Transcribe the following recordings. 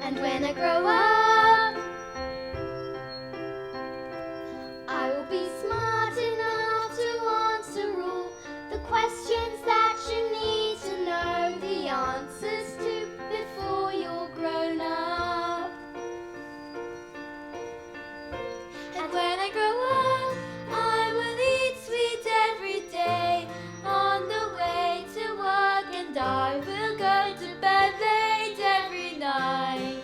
And when I grow up, I will be smart enough to answer all the questions that you need to know the answers to before you're grown up. And when I grow up, I will eat sweets every day on the way to work, and I will go to bed late every night.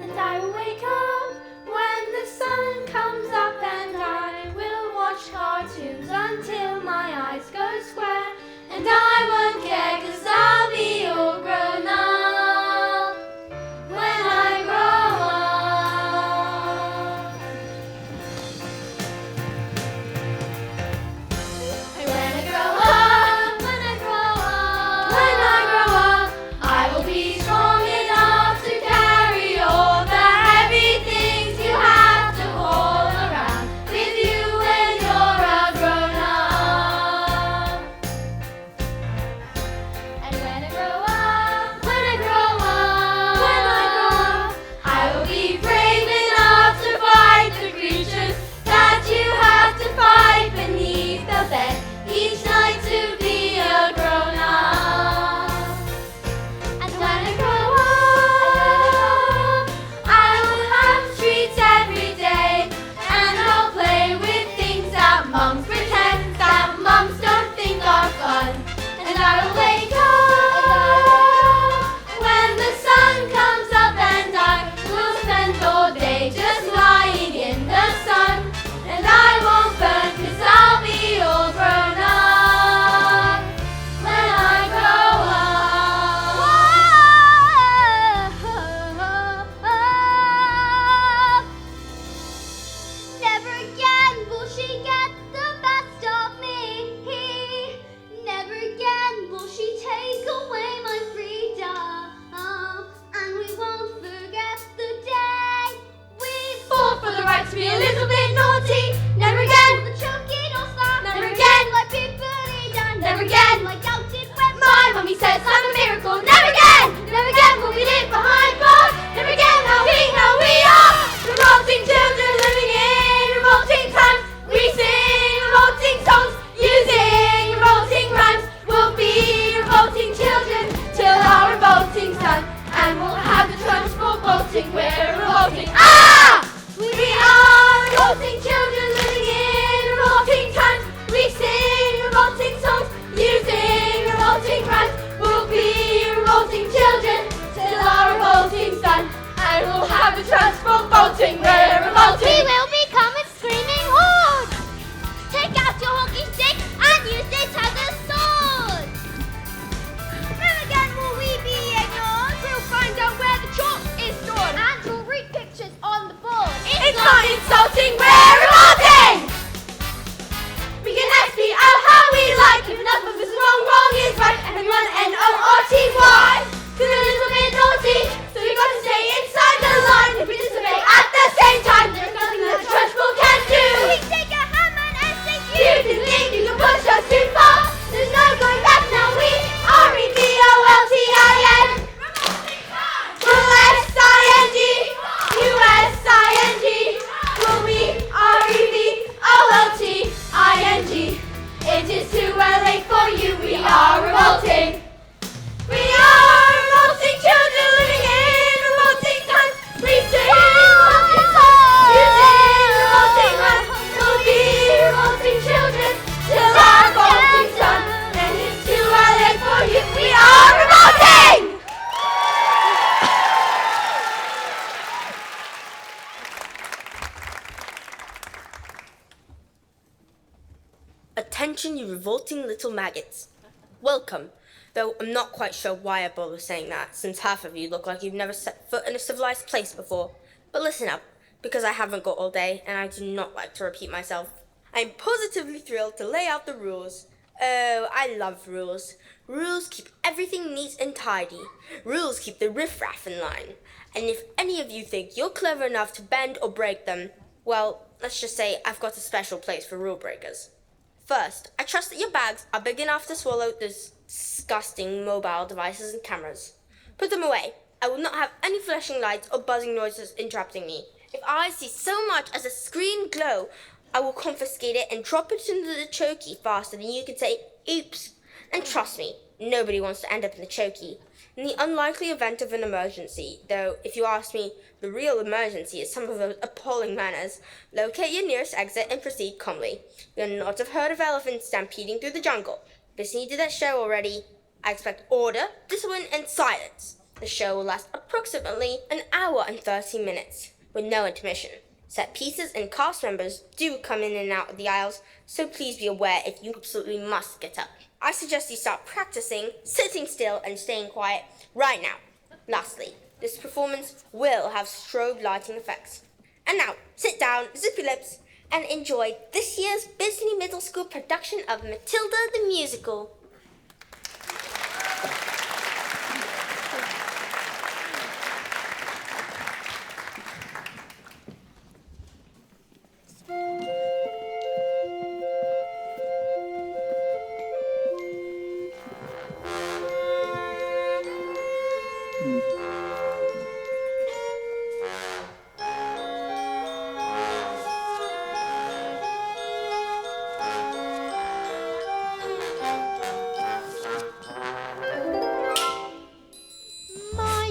And I will wake up when the sun comes up, and I will watch cartoons until my eyes go square. And I won't care, 'cause I'll be all grown up when I grow up. And when I grow up, when I grow up, when I grow up, I will be strong enough to carry all the heavy things you have to haul around with you when you're a grown up. And when I grow up, when I grow up, when I grow up, I will be brave enough to fight the creatures that you have to fight beneath the bed each night to be a grown up. And when I grow up, I will have treats every day, and I'll play with things that mums pretend that mums don't think are fun. And I will wake up when the sun comes up, and I will spend all day just lying in the sun. And I won't burn, 'cause I'll be all grown up when I grow up. Never again will she get the best of me. Never again will she take away my freedom. And we won't forget the day we fought for the right to be a little bit naughty. Never again will the choking or stop. Never again like people done. Never again like doubted when my mummy says I'm a miracle. Never again will we live behind bars. Never again how we are. Revolting children living in revolting times. We sing revolting songs using revolting rhymes. We'll be revolting children till our revolting's done. And we'll have the transport bolting. We're revolting. We are revolting children living in revolting times. We sing revolting songs using revolting rhymes. We'll be revolting children till our revolting's done. And we'll have the transport bolting. We're revolting. We will become a screaming horde. Take out your hockey stick and use it as a sword. Never again will we be ignored. We'll find out where the chalk is stored, and we'll read pictures on the board. It's not insulting, we're revolting! We can actually out how we like. If enough of us wrong, wrong is right. Everyone N-O-R-T-Y. 'Cause we're a little bit naughty, so we got to stay inside the line. If we disobey at the same time, there's nothing that the transport can do. We take a hammer and execute. You didn't think you could push us too far. There's no going back now. We are revolting. U-S-I-N-G. U-S-I-N-G. Will we R-E-V-O-L-T-I-N-G. It is too late for you. We are revolting. We are revolting children living in revolting times. We sing revolting songs using revolting rhymes. We'll be revolting children till our revolting's done. And it's too late for you. We are revolting. Attention, you revolting little maggots. Welcome, though I'm not quite sure why I bother saying that, since half of you look like you've never set foot in a civilized place before. But listen up, because I haven't got all day, and I do not like to repeat myself. I'm positively thrilled to lay out the rules. Oh, I love rules. Rules keep everything neat and tidy. Rules keep the riffraff in line. And if any of you think you're clever enough to bend or break them, well, let's just say I've got a special place for rule breakers. First, I trust that your bags are big enough to swallow those disgusting mobile devices and cameras. Put them away. I will not have any flashing lights or buzzing noises interrupting me. If I see so much as a screen glow, I will confiscate it and drop it into the chokey faster than you can say, oops. And trust me, nobody wants to end up in the chokey. In the unlikely event of an emergency, though, if you ask me, the real emergency is some of those appalling manners, locate your nearest exit and proceed calmly. You'll not have heard of elephants stampeding through the jungle. BISNY did that show already. I expect order, discipline, and silence. The show will last approximately an hour and 30 minutes, with no intermission. Set pieces and cast members do come in and out of the aisles, so please be aware if you absolutely must get up. I suggest you start practicing, sitting still, and staying quiet right now. Lastly, this performance will have strobe lighting effects. And now, sit down, zip your lips, and enjoy this year's BISNY Middle School production of Matilda the Musical.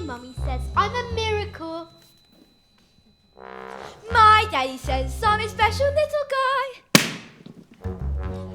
Mummy says I'm a miracle. My daddy says I'm a special little guy.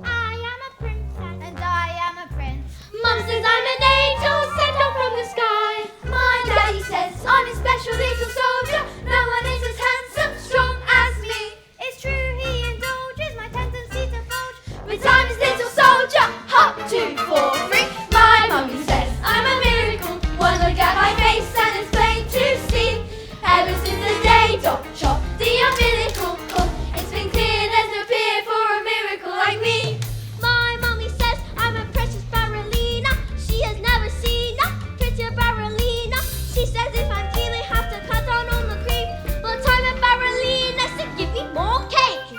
I am a princess and I am a prince. Mum says I'm an angel sent down from the sky. My daddy says I'm a special little soldier. No one is as handsome, strong as me. It's true he indulges my tendency to bulge, but I'm his little soldier. Hop, 2, 4, 3. My mummy says I'm a miracle. One look at my face and it's plain to see. Ever since the day Doc chopped the umbilical cord, it's been clear there's no peer for a miracle like me. My mummy says I'm a precious ballerina. She has never seen a prettier ballerina. She says if I'm feeling have to cut down on the cream, but I'm a ballerina, so give me more cake.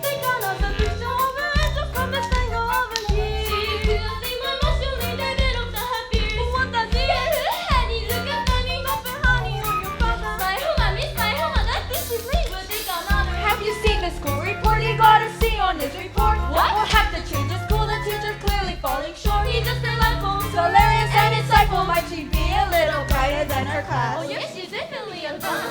Think I love the picture of an angel from the thing over here. See, you think my muscle ain't a bit of the happy. What does he honey, look at honey, dropping honey on your brother. Smile, mommy, smile, mother, this is me. But think I'm honor. Have you seen the school report? He got a C on his report. What? We'll have to change the school. The teacher's clearly falling short. He just delightful. Hilarious and insightful. Might she be a little brighter than her class? Oh yes, she's definitely a fun.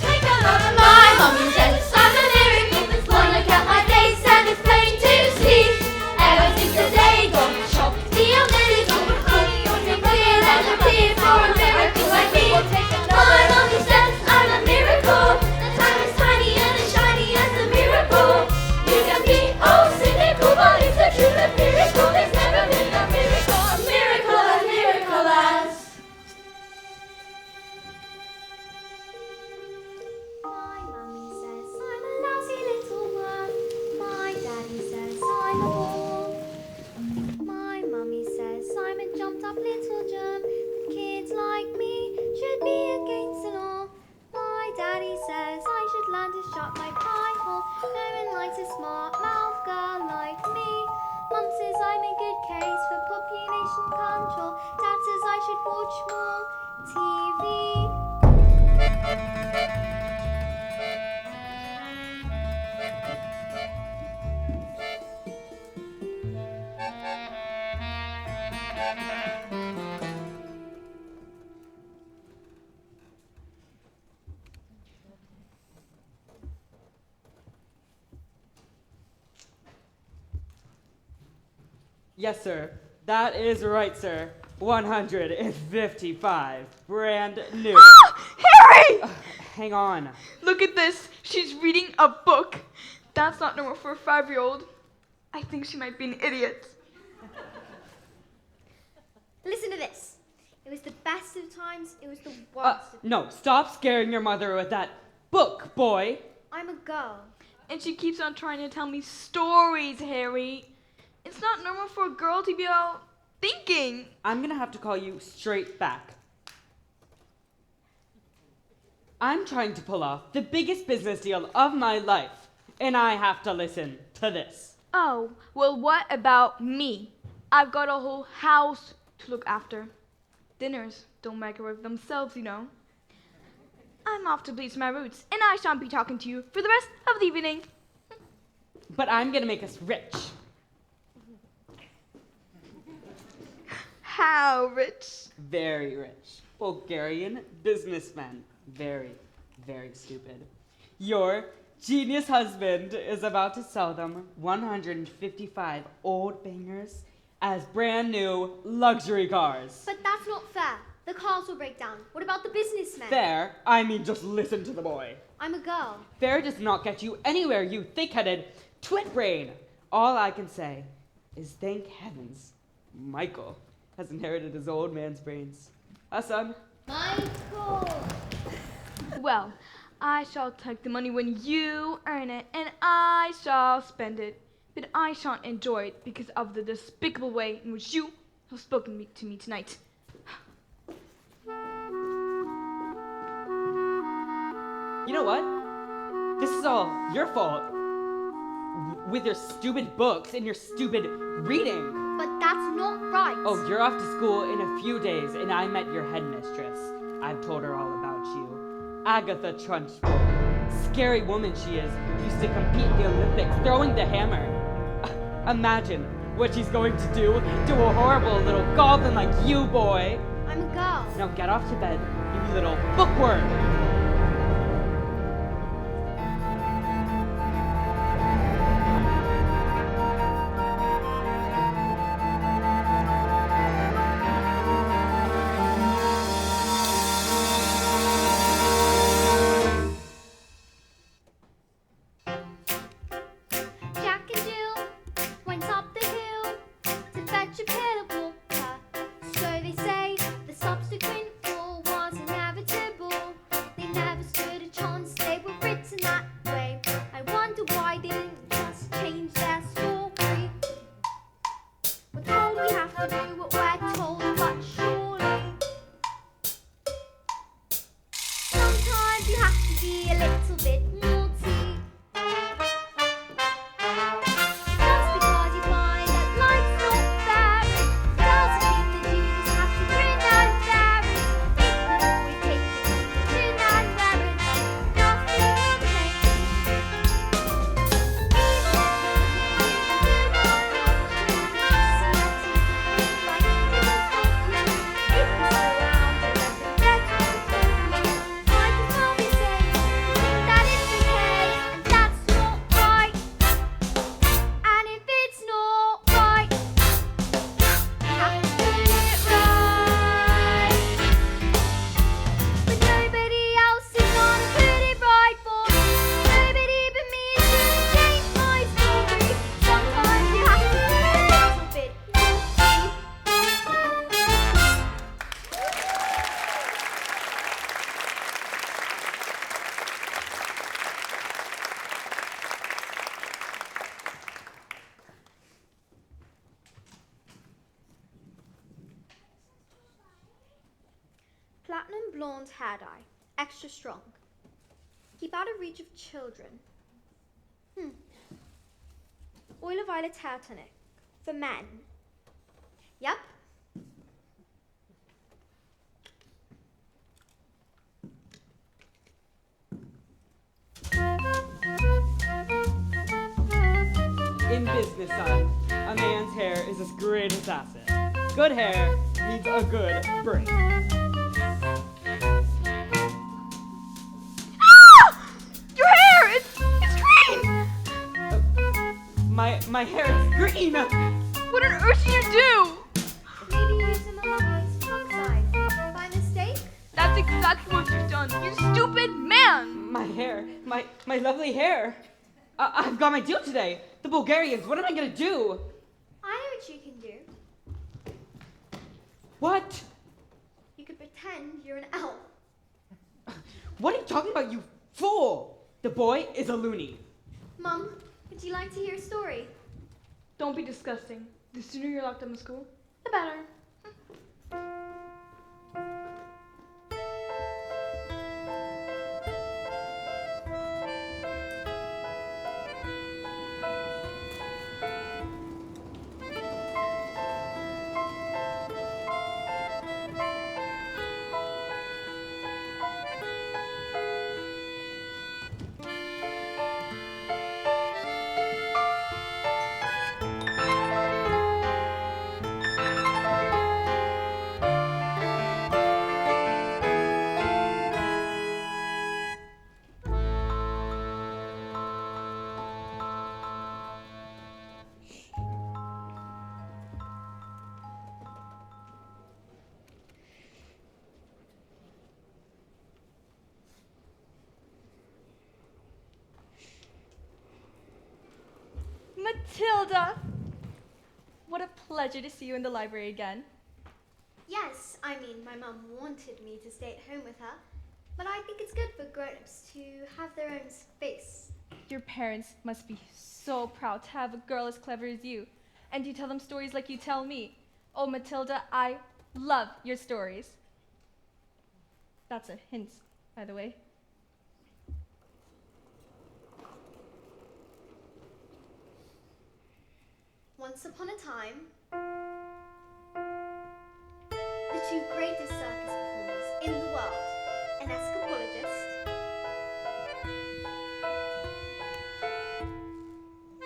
Take a look at My mummy says I'm a miracle. One look at my face and it's plain to see. Ever since the day Doc chopped the umbilical cord, it's been clear there's no peer for a miracle like me. My mummy says I'm a miracle. The time is tiny and as shiny as a miracle. You can be oh cynical, but it's a true miracle. There's never been a miracle as miracle as. My mummy says I'm a lousy little worm. My daddy says I'm a ball. My mummy says I'm a jumped up little germ. The kids like me should be against the law. My daddy says I should learn to shut my pie hole. No one likes a smart mouth girl like me. Mum says I'm a good case for population control. Dad says I should watch more TV. Yes, sir. That is right, sir. 155. Brand new. Harry! Hang on. Look at this. She's reading a book. That's not normal for a 5-year-old. I think she might be an idiot. Listen to this. It was the best of times, it was the worst. No, stop scaring your mother with that book, boy. I'm a girl. And she keeps on trying to tell me stories, Harry. It's not normal for a girl to be out thinking. I'm gonna have to call you straight back. I'm trying to pull off the biggest business deal of my life, and I have to listen to this. Oh, well, what about me? I've got a whole house to look after. Dinners don't make it work themselves, you know. I'm off to bleach my roots, and I shan't be talking to you for the rest of the evening. But I'm gonna make us rich. How rich? Very rich. Bulgarian businessman. Very, very stupid. Your genius husband is about to sell them 155 old bangers as brand new luxury cars. But that's not fair. The cars will break down. What about the businessmen? Fair? I mean, just listen to the boy. I'm a girl. Fair does not get you anywhere, you thick-headed twit brain. All I can say is thank heavens Michael has inherited his old man's brains. Son? Michael! Well, I shall take the money when you earn it, and I shall spend it. But I shan't enjoy it because of the despicable way in which you have spoken to me tonight. You know what? This is all your fault. With your stupid books and your stupid reading. But that's not right. Oh, you're off to school in a few days, and I met your headmistress. I've told her all about you. Agatha Trunchbull. Scary woman she is. Used to compete in the Olympics, throwing the hammer. Imagine what she's going to do to a horrible little goblin like you, boy. I'm a girl. Now get off to bed, you little bookworm. Jack and Jill went up the hill to fetch a pail of water. So they say the subsequent fall was inevitable. They never stood a chance, they were written that way. I wonder why they didn't just change their story. We're told we have to do what we're told, but surely sometimes you have to be a little bit naughty. Just because you find that life's not fair doesn't mean that you just have to grin and bear it. If you always take it on the chin and wear it, nothing will change. And if it's not right, you have to put it right. But nobody else is gonna put it right for me. Nobody but me is gonna change my story. Sometimes you have to be a little bit naughty. Platinum blonde hair dye, extra strong. Keep out of reach of children. Oil of violet hair tonic for men. Yep. In business, son, a man's hair is his greatest asset. Good hair needs a good brain. Your hair! It's green! My hair is green! What on earth did you do? Maybe use some of my strong side. By mistake? That's exactly what you've done, you stupid man! My hair, my lovely hair. I've got my deal today. The Bulgarians, what am I gonna do? I know what you can do. What? You could pretend you're an elf. What are you talking about, you fool? The boy is a loony. Mum, would you like to hear a story? Don't be disgusting. The sooner you're locked up in school, The better. Matilda! What a pleasure to see you in the library again. Yes, I mean, my mum wanted me to stay at home with her, but I think it's good for grown-ups to have their own space. Your parents must be so proud to have a girl as clever as you. And you tell them stories like you tell me. Oh, Matilda, I love your stories. That's a hint, by the way. Once upon a time, the two greatest circus performers in the world, an escapologist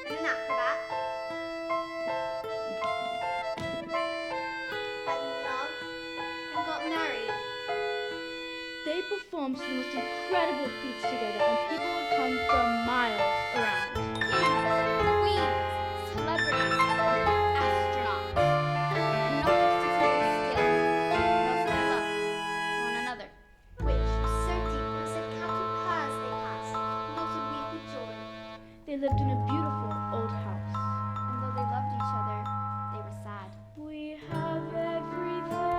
and an acrobat, had loved and got married. They performed the most incredible feats together, and people would come from miles around. Queens, celebrities, astronauts, and not just to see their skill, but also their love for one another, which was so deep it said captive pairs they passed, and also weep with joy. They lived in a beautiful old house. And though they loved each other, they were sad. We have everything.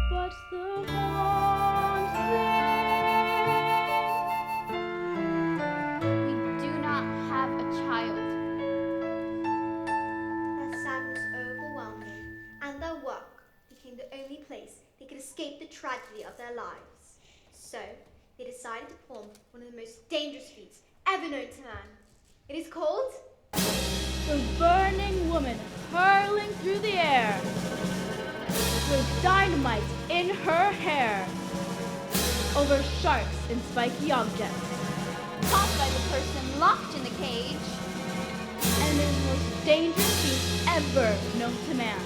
But the one thing We do not have a child. Their sadness overwhelmed them, and their work became the only place they could escape the tragedy of their lives. So, they decided to perform one of the most dangerous feats ever known to man. It is called the burning woman hurling through the air with dynamite in her hair over sharks and spiky objects. Caught by the person locked in the cage. And it is the most dangerous feat ever known to man.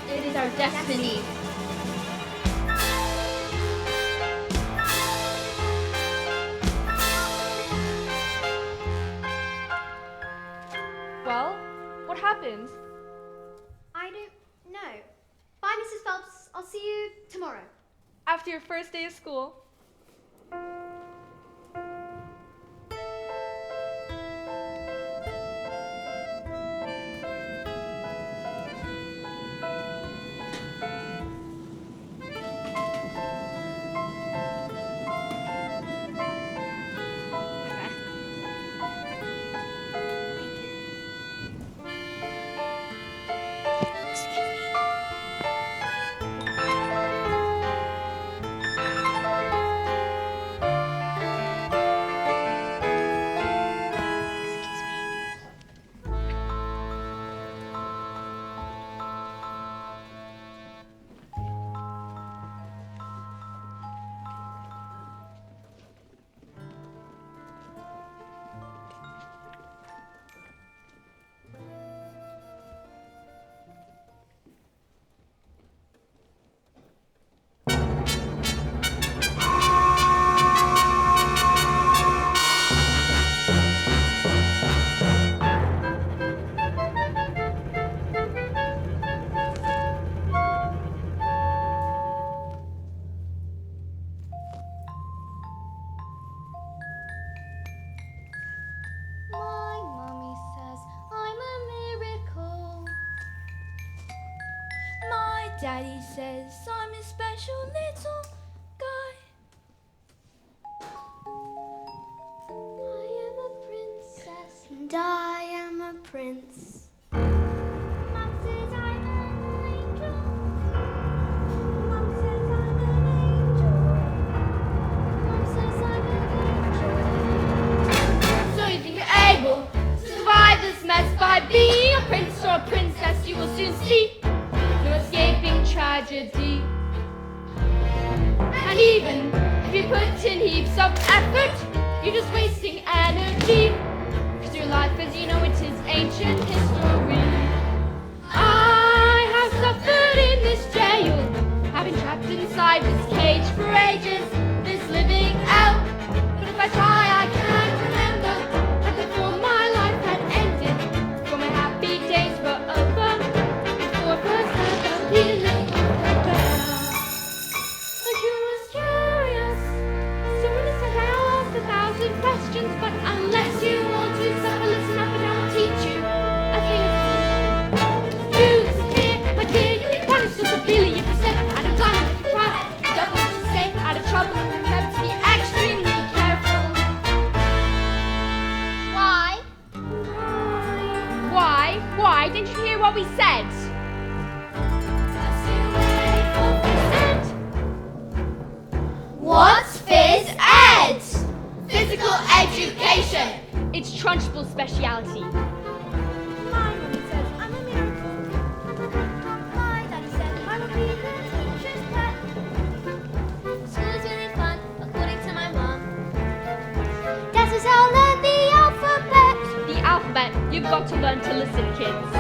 It is our destiny. Well, what happened? I don't know. Bye, Mrs. Phelps. I'll see you tomorrow. After your first day of school? My mommy says I'm a miracle. My daddy says I'm a special little guy. I am a princess and I am a prince. Mom says I'm an angel. Mom says I'm an angel. Mom says I'm an angel. So you think you're able to survive this mess by being a prince or a princess? You will soon see no escaping tragedy. And even if you put in heaps of effort, you're just wasting energy. Cause your life, as you know, it is ancient history. I have suffered in this jail, I've been trapped inside this cage for ages, this living hell. But if I try, I can't remember that before my life had ended, before my happy days were over, before first ever healing. It's Trunchbull's speciality. My mommy says I'm a miracle. My daddy said I will be the teacher's pet. School's really fun, according to my mom. Dad says I'll learn the alphabet. The alphabet, you've got to learn to listen, kids.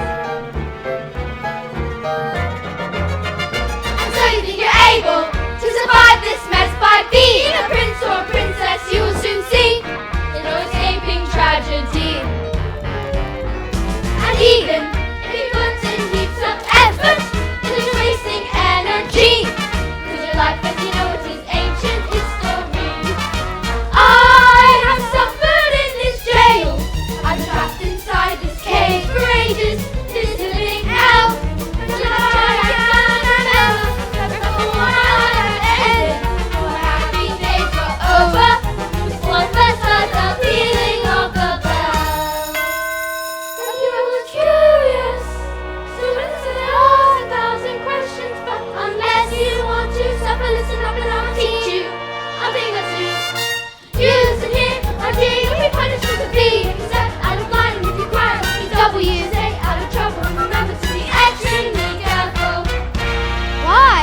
And so you think you're able to survive this mess by being a prince or a princess? You will soon see there's no escaping tragedy. And even if you put in heaps of effort, you're just wasting energy. 'Cause your life, as you know, it is ancient history. I have suffered in this jail. I'm trapped inside this cage for ages. This is living hell. But I can never before my life ended. My happy days were over. This one first heard the pealing of the bell. And you was curious, so listen to ask 1,000 questions. But unless you want to suffer, listen up and I'll teach you. I'll bring us to you. Listen here, my dear, you'll be punished with a B. Step out of line, and if you cry, it'll be W. Stay out of trouble, and remember to be extremely careful. Why?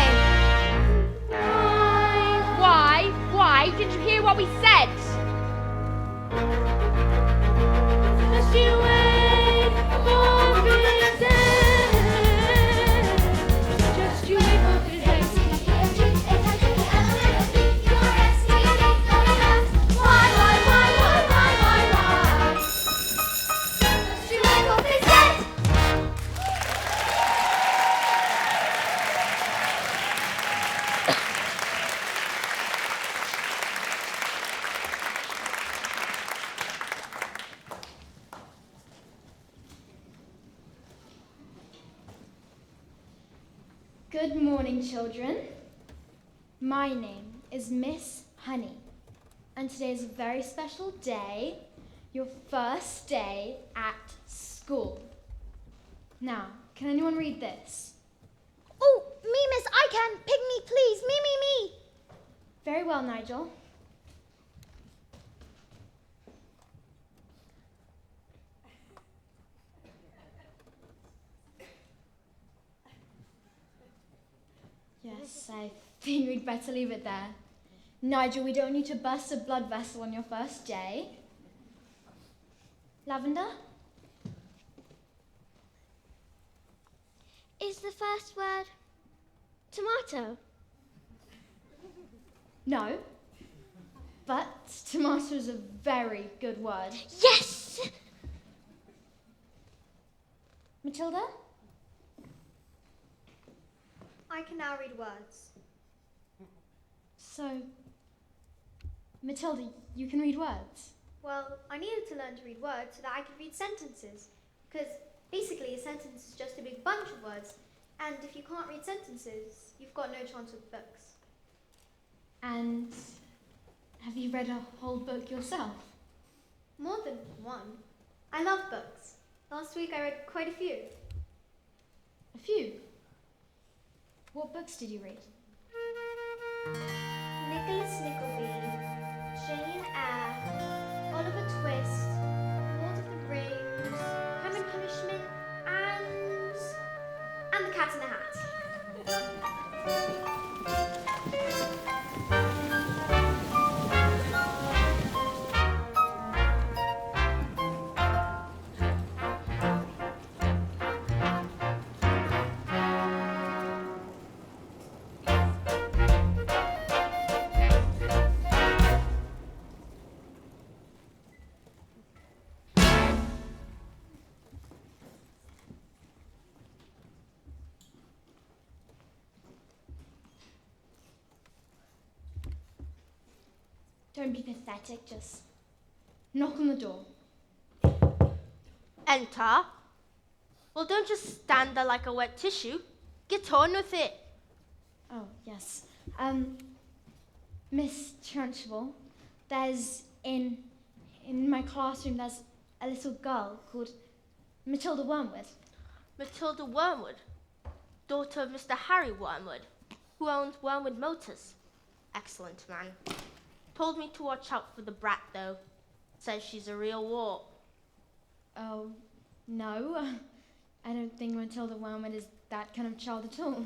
Why? Did you hear what we said? Just you wait for reason. Just you wait for reason. Why? Just you wait for reason. Good morning, children. My name is Miss Honey, and today is a very special day, your first day at school. Now, can anyone read this? Oh, me, miss, I can. Pick me, please. Me. Very well, Nigel. Yes, I think we'd better leave it there. Nigel, we don't need to burst a blood vessel on your first day. Lavender? Is the first word tomato? No. But tomato is a very good word. Yes! Matilda? I can now read words. So, Matilda, you can read words? Well, I needed to learn to read words so that I could read sentences. Because basically a sentence is just a big bunch of words. And if you can't read sentences, you've got no chance with books. And have you read a whole book yourself? More than one. I love books. Last week I read quite a few. A few. What books did you read? Nicholas Nickleby, Jane Eyre, Oliver Twist, Lord of the Rings, Crime and Punishment, and The Cat in the Hat. Don't be pathetic, just knock on the door. Enter. Well, don't just stand there like a wet tissue. Get on with it. Oh, yes. Miss Trunchbull, there's in my classroom there's a little girl called Matilda Wormwood. Matilda Wormwood, daughter of Mr. Harry Wormwood, who owns Wormwood Motors. Excellent man. Told me to watch out for the brat, though. Says she's a real wart. Oh, no. I don't think Matilda Wormwood is that kind of child at all.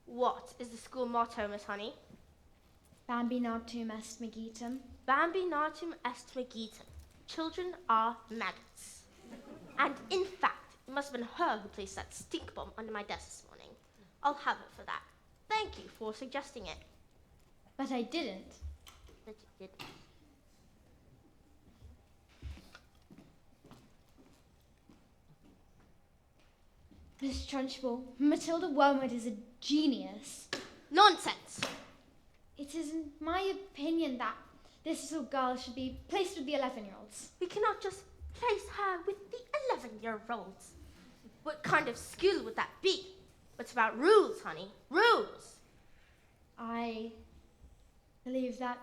What is the school motto, Miss Honey? Bambi natum est megitum. Bambi natum est megitum. Children are maggots. And in fact, it must have been her who placed that stink bomb under my desk this morning. I'll have it for that. Thank you for suggesting it. But I didn't. But you did. Miss Trunchbull, Matilda Wormwood is a genius. Nonsense! It is in my opinion that this little girl should be placed with the 11-year-olds. We cannot just place her with the 11-year-olds. What kind of school would that be? It's about rules, honey. Rules! I believe that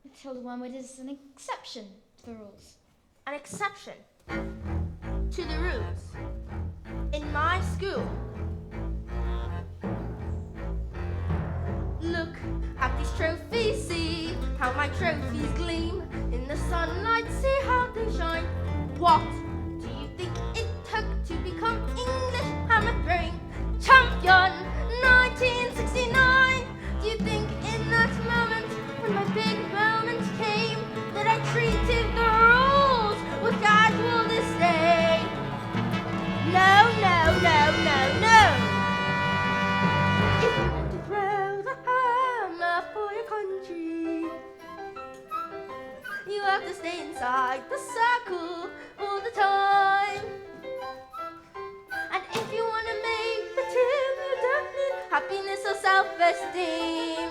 Matilda Wormwood is an exception to the rules. An exception to the rules. In my school. Look at these trophies, see how my trophies gleam. In the sunlight, see how they shine. What do you think it took to become English hammer throwing champion 1969? Do you think in that moment, when my big moment came, that I treated the rules with casual disdain? No, no, no, no, no. If you want to throw the hammer for your country, you have to stay inside the circle all the time. And if you want to make the team, you don't need happiness or self-esteem.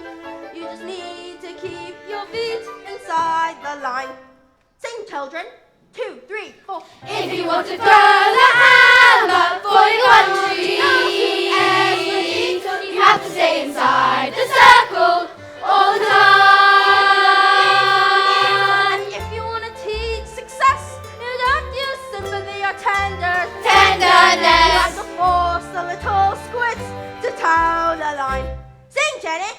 You just need to keep your feet inside the line. Sing, children. 2, 3, 4. If you want to throw the hammer for your country, you have to stay inside the circle all the time. And if you want to teach success, you don't use sympathy or tenderness. Tenderness. You have to force the little squids to toe the line. Sing, Jenny.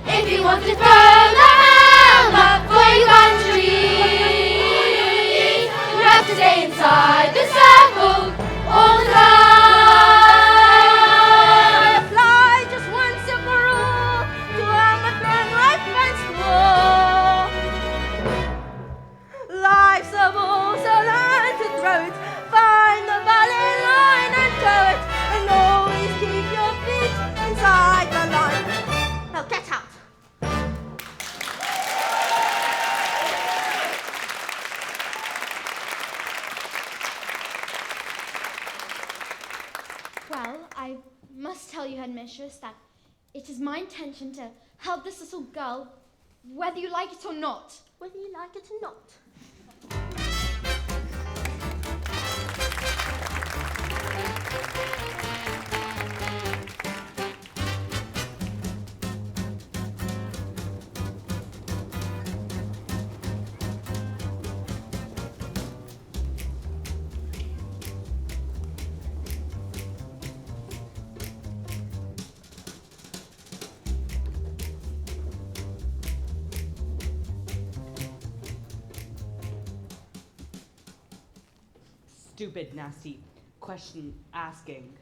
If you want to throw the hammer for your country, you have to stay inside the circle all the time. Apply just one simple rule to hammer throwing right against the wall. Life's a ball, so learn to throw it. Find the valley line and throw it. And always keep your feet inside the line. Now get out. Well, I must tell you, Headmistress, that it is my intention to help this little girl, whether you like it or not. Whether you like it or not. Stupid, nasty question asking.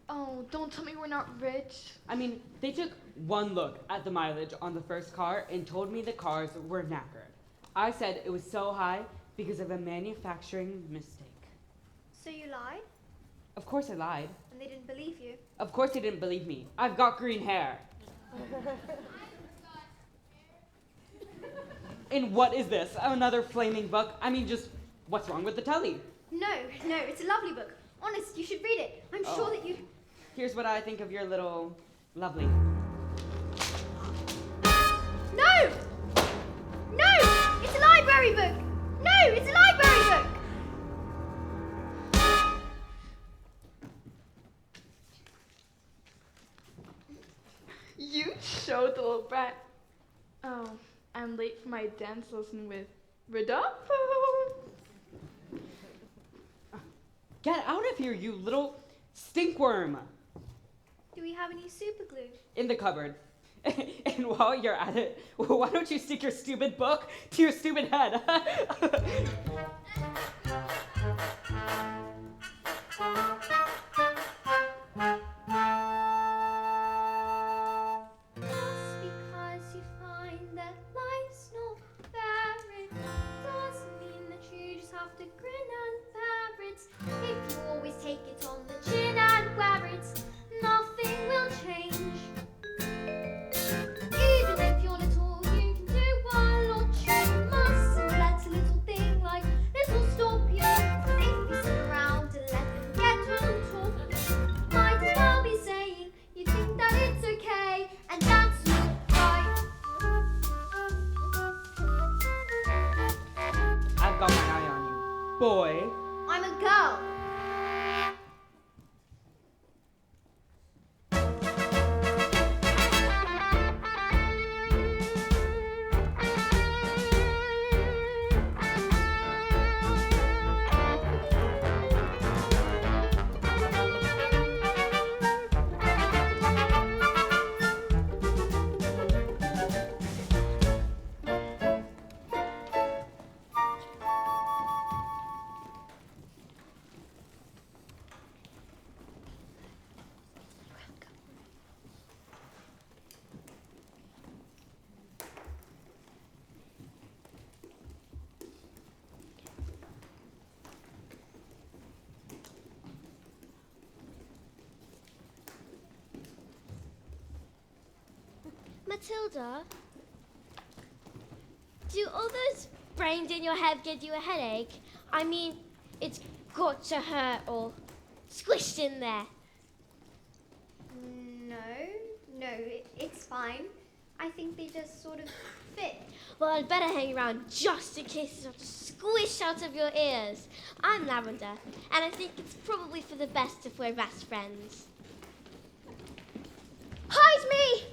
Oh, don't tell me we're not rich. I mean, they took one look at the mileage on the first car and told me the cars were knackered. I said it was so high because of a manufacturing mistake. So you lied? Of course I lied. And they didn't believe you? Of course they didn't believe me. I've got green hair. And what is this? Another flaming book? I mean, just what's wrong with the telly? No, it's a lovely book. Honest, you should read it. I'm sure that you... Here's what I think of your little lovely. No! No! It's a library book! No, it's a library book! You showed the little brat. Oh, I'm late for my dance lesson with Rodolfo. Get out of here, you little stinkworm! Do we have any super glue? In the cupboard. And while you're at it, why don't you stick your stupid book to your stupid head? Just because you find that life's not fair, it doesn't mean that you just have to grin and bear it. If you always take it on the chin and wear it, nothing will change. Even if you're little, you can do a lot. You mustn't let a little thing like this will stop you. If you sit around and let them get on top, might as well be saying you think that it's okay, and that's not right. I've got my eye on you. Boy. I'm a girl. Matilda, do all those brains in your head give you a headache? I mean, it's got to hurt or squished in there. No, it's fine. I think they just sort of fit. Well, I'd better hang around just in case it's not squished out of your ears. I'm Lavender, and I think it's probably for the best if we're best friends. Hi, it's me!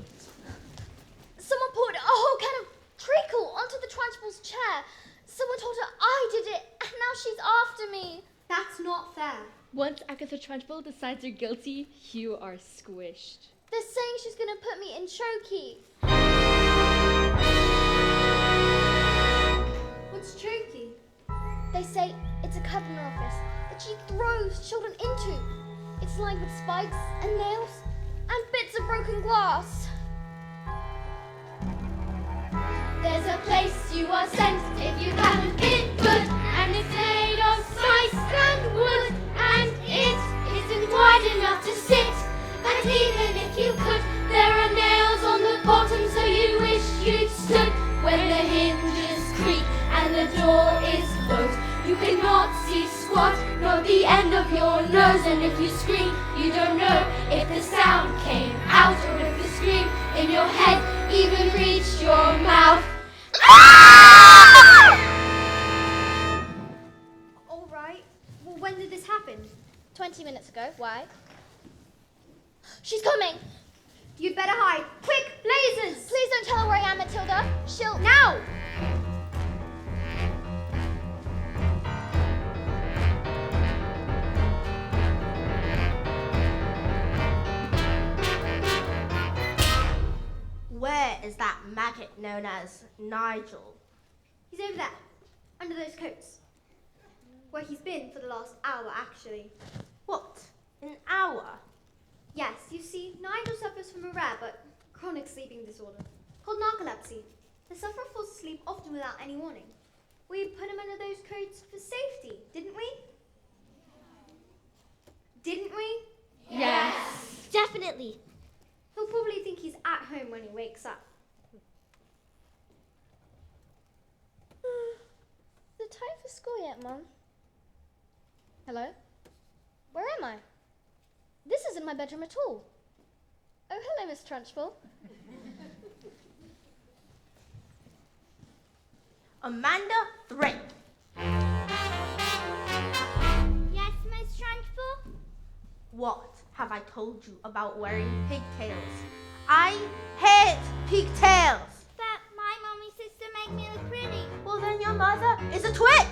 Someone poured a whole can of treacle onto the Trunchbull's chair. Someone told her I did it, and now she's after me. That's not fair. Once Agatha Trunchbull decides you're guilty, you are squished. They're saying she's gonna put me in chokey. What's chokey? They say it's a cutting office that she throws children into. It's lined with spikes and nails and bits of broken glass. There's a place you are sent if you haven't been good, and it's made of spice and wood, and it isn't wide enough to sit. And even if you could, there are nails on the bottom, so you wish you'd stood. When the hinges creak and the door is closed, you cannot see squat, nor the end of your nose. And if you scream, you don't know if the sound came out, or if the scream in your head even reached your mouth. All right. Well, when did this happen? 20 minutes ago. Why? She's coming! You'd better hide. Quick, blazers! Please don't tell her where I am, Matilda. She'll... Now! Where is that maggot known as Nigel? He's over there, under those coats. Where he's been for the last hour, actually. What? An hour? Yes, you see, Nigel suffers from a rare but chronic sleeping disorder called narcolepsy. The sufferer falls asleep often without any warning. We put him under those coats for safety, didn't we? Didn't we? Yes! Definitely. He'll probably think he's at home when he wakes up. Is it time for school yet, Mum? Hello? Where am I? This isn't my bedroom at all. Oh, hello, Miss Trunchbull. Amanda Thrape. Yes, Miss Trunchbull? What have I told you about wearing pigtails? I hate pigtails. But my mommy sister make me look pretty. Well, then your mother is a twit.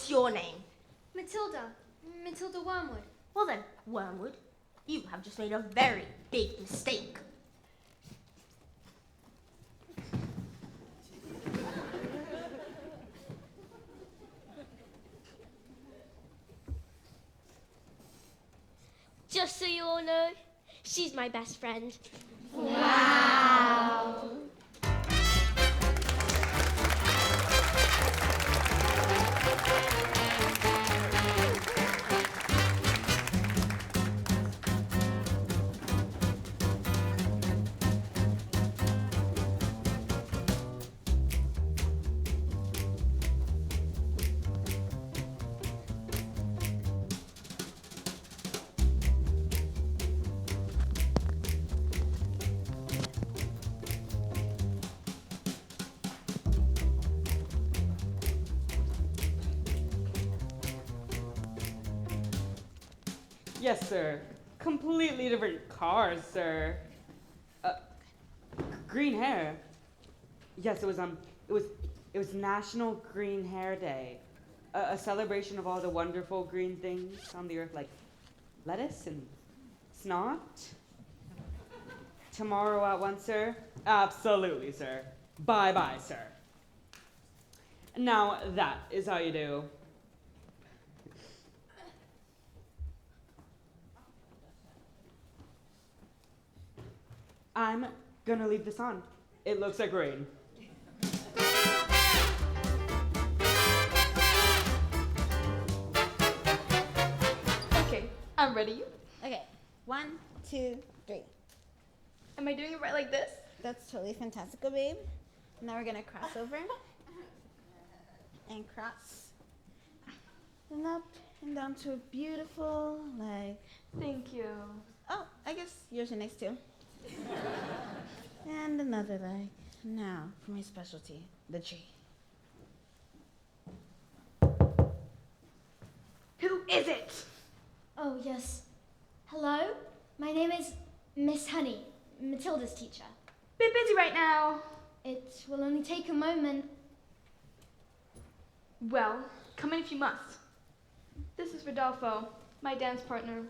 what's your name? Matilda. Matilda Wormwood. Well then, Wormwood, you have just made a very big mistake. Just so you all know, she's my best friend. Wow. Yes, sir. Completely different cars, sir. Green hair. Yes, it was National Green Hair Day. A celebration of all the wonderful green things on the earth, like lettuce and snot. Tomorrow at 1, sir? Absolutely, sir. Bye-bye, sir. Now, that is how you do. I'm gonna leave this on. It looks like rain. Okay, I'm ready. Okay, 1, 2, 3. Am I doing it right like this? That's totally fantastical, babe. Now we're gonna cross over and cross and up and down to a beautiful leg. Thank you. Oh, I guess yours are next too. And another leg. Now for my specialty, the tree. Who is it? Oh, yes. Hello? My name is Miss Honey, Matilda's teacher. Bit busy right now. It will only take a moment. Well, come in if you must. This is Rodolfo, my dance partner.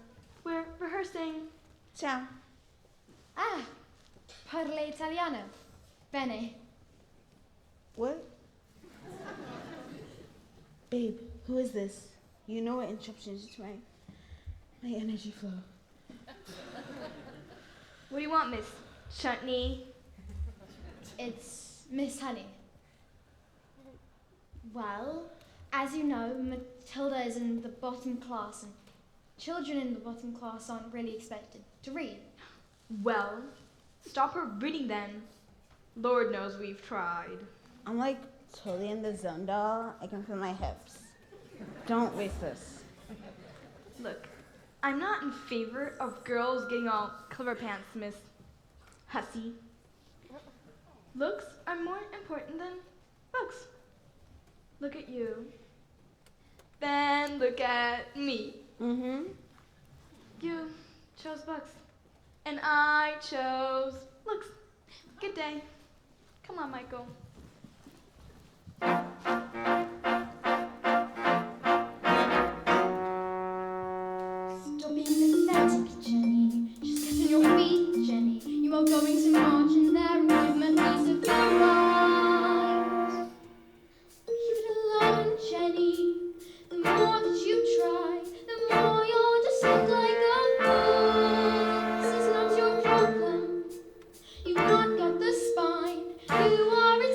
We're rehearsing. Ciao. Ah, parla italiano. Bene. What? Babe, who is this? You know what interruptions to my energy flow. What do you want, Miss Chutney? It's Miss Honey. Well, as you know, Matilda is in the bottom class, and children in the bottom class aren't really expected to read. Well, stop her reading then. Lord knows we've tried. I'm like totally in the zone, doll. I can feel my hips. Don't waste this. Look, I'm not in favor of girls getting all clever pants, Miss Hussy. Looks are more important than books. Look at you. Then look at me. Mm-hmm. You chose books. And I chose looks. Good day. Come on, Michael. Stop being pathetic, Jenny. Just get on your feet, Jenny. You are going to march in there and give me a piece of your mind. Leave it alone, Jenny. The more that you try, the more you'll just look like a fool. This is not your problem. You've not got the spine. You are a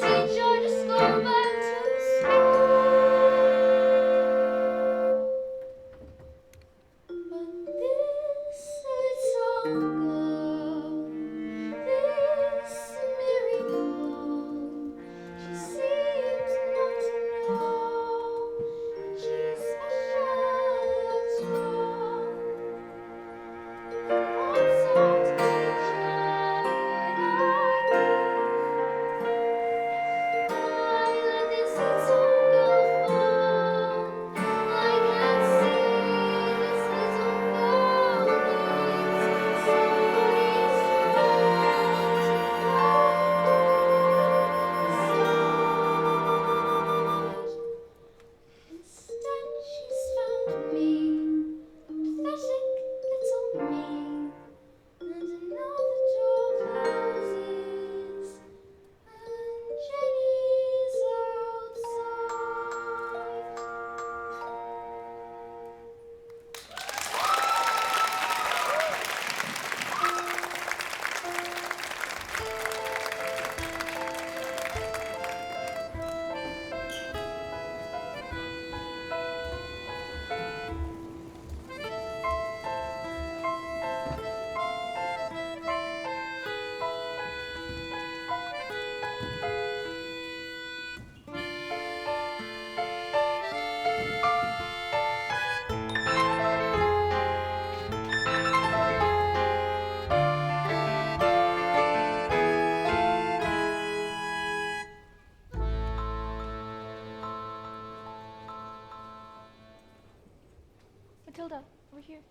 Matilda, over here.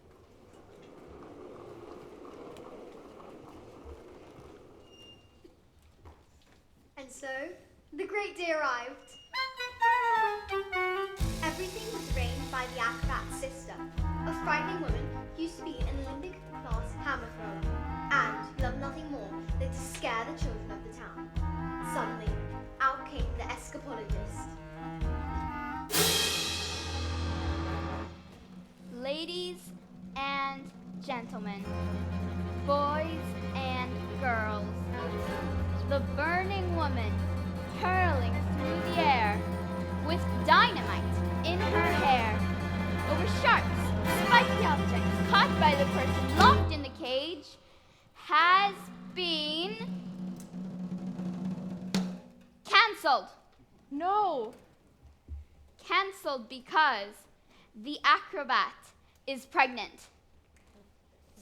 And so, the great day arrived. Everything was arranged by the acrobat's sister, a frightening woman who used to be an Olympic class hammer thrower, and who loved nothing more than to scare the children of the town. Suddenly, out came the escapologist. Ladies and gentlemen, boys and girls, the burning woman hurling through the air with dynamite in her hair over sharps, spiky objects caught by the person locked in the cage has been cancelled. No. Cancelled because the acrobat is pregnant.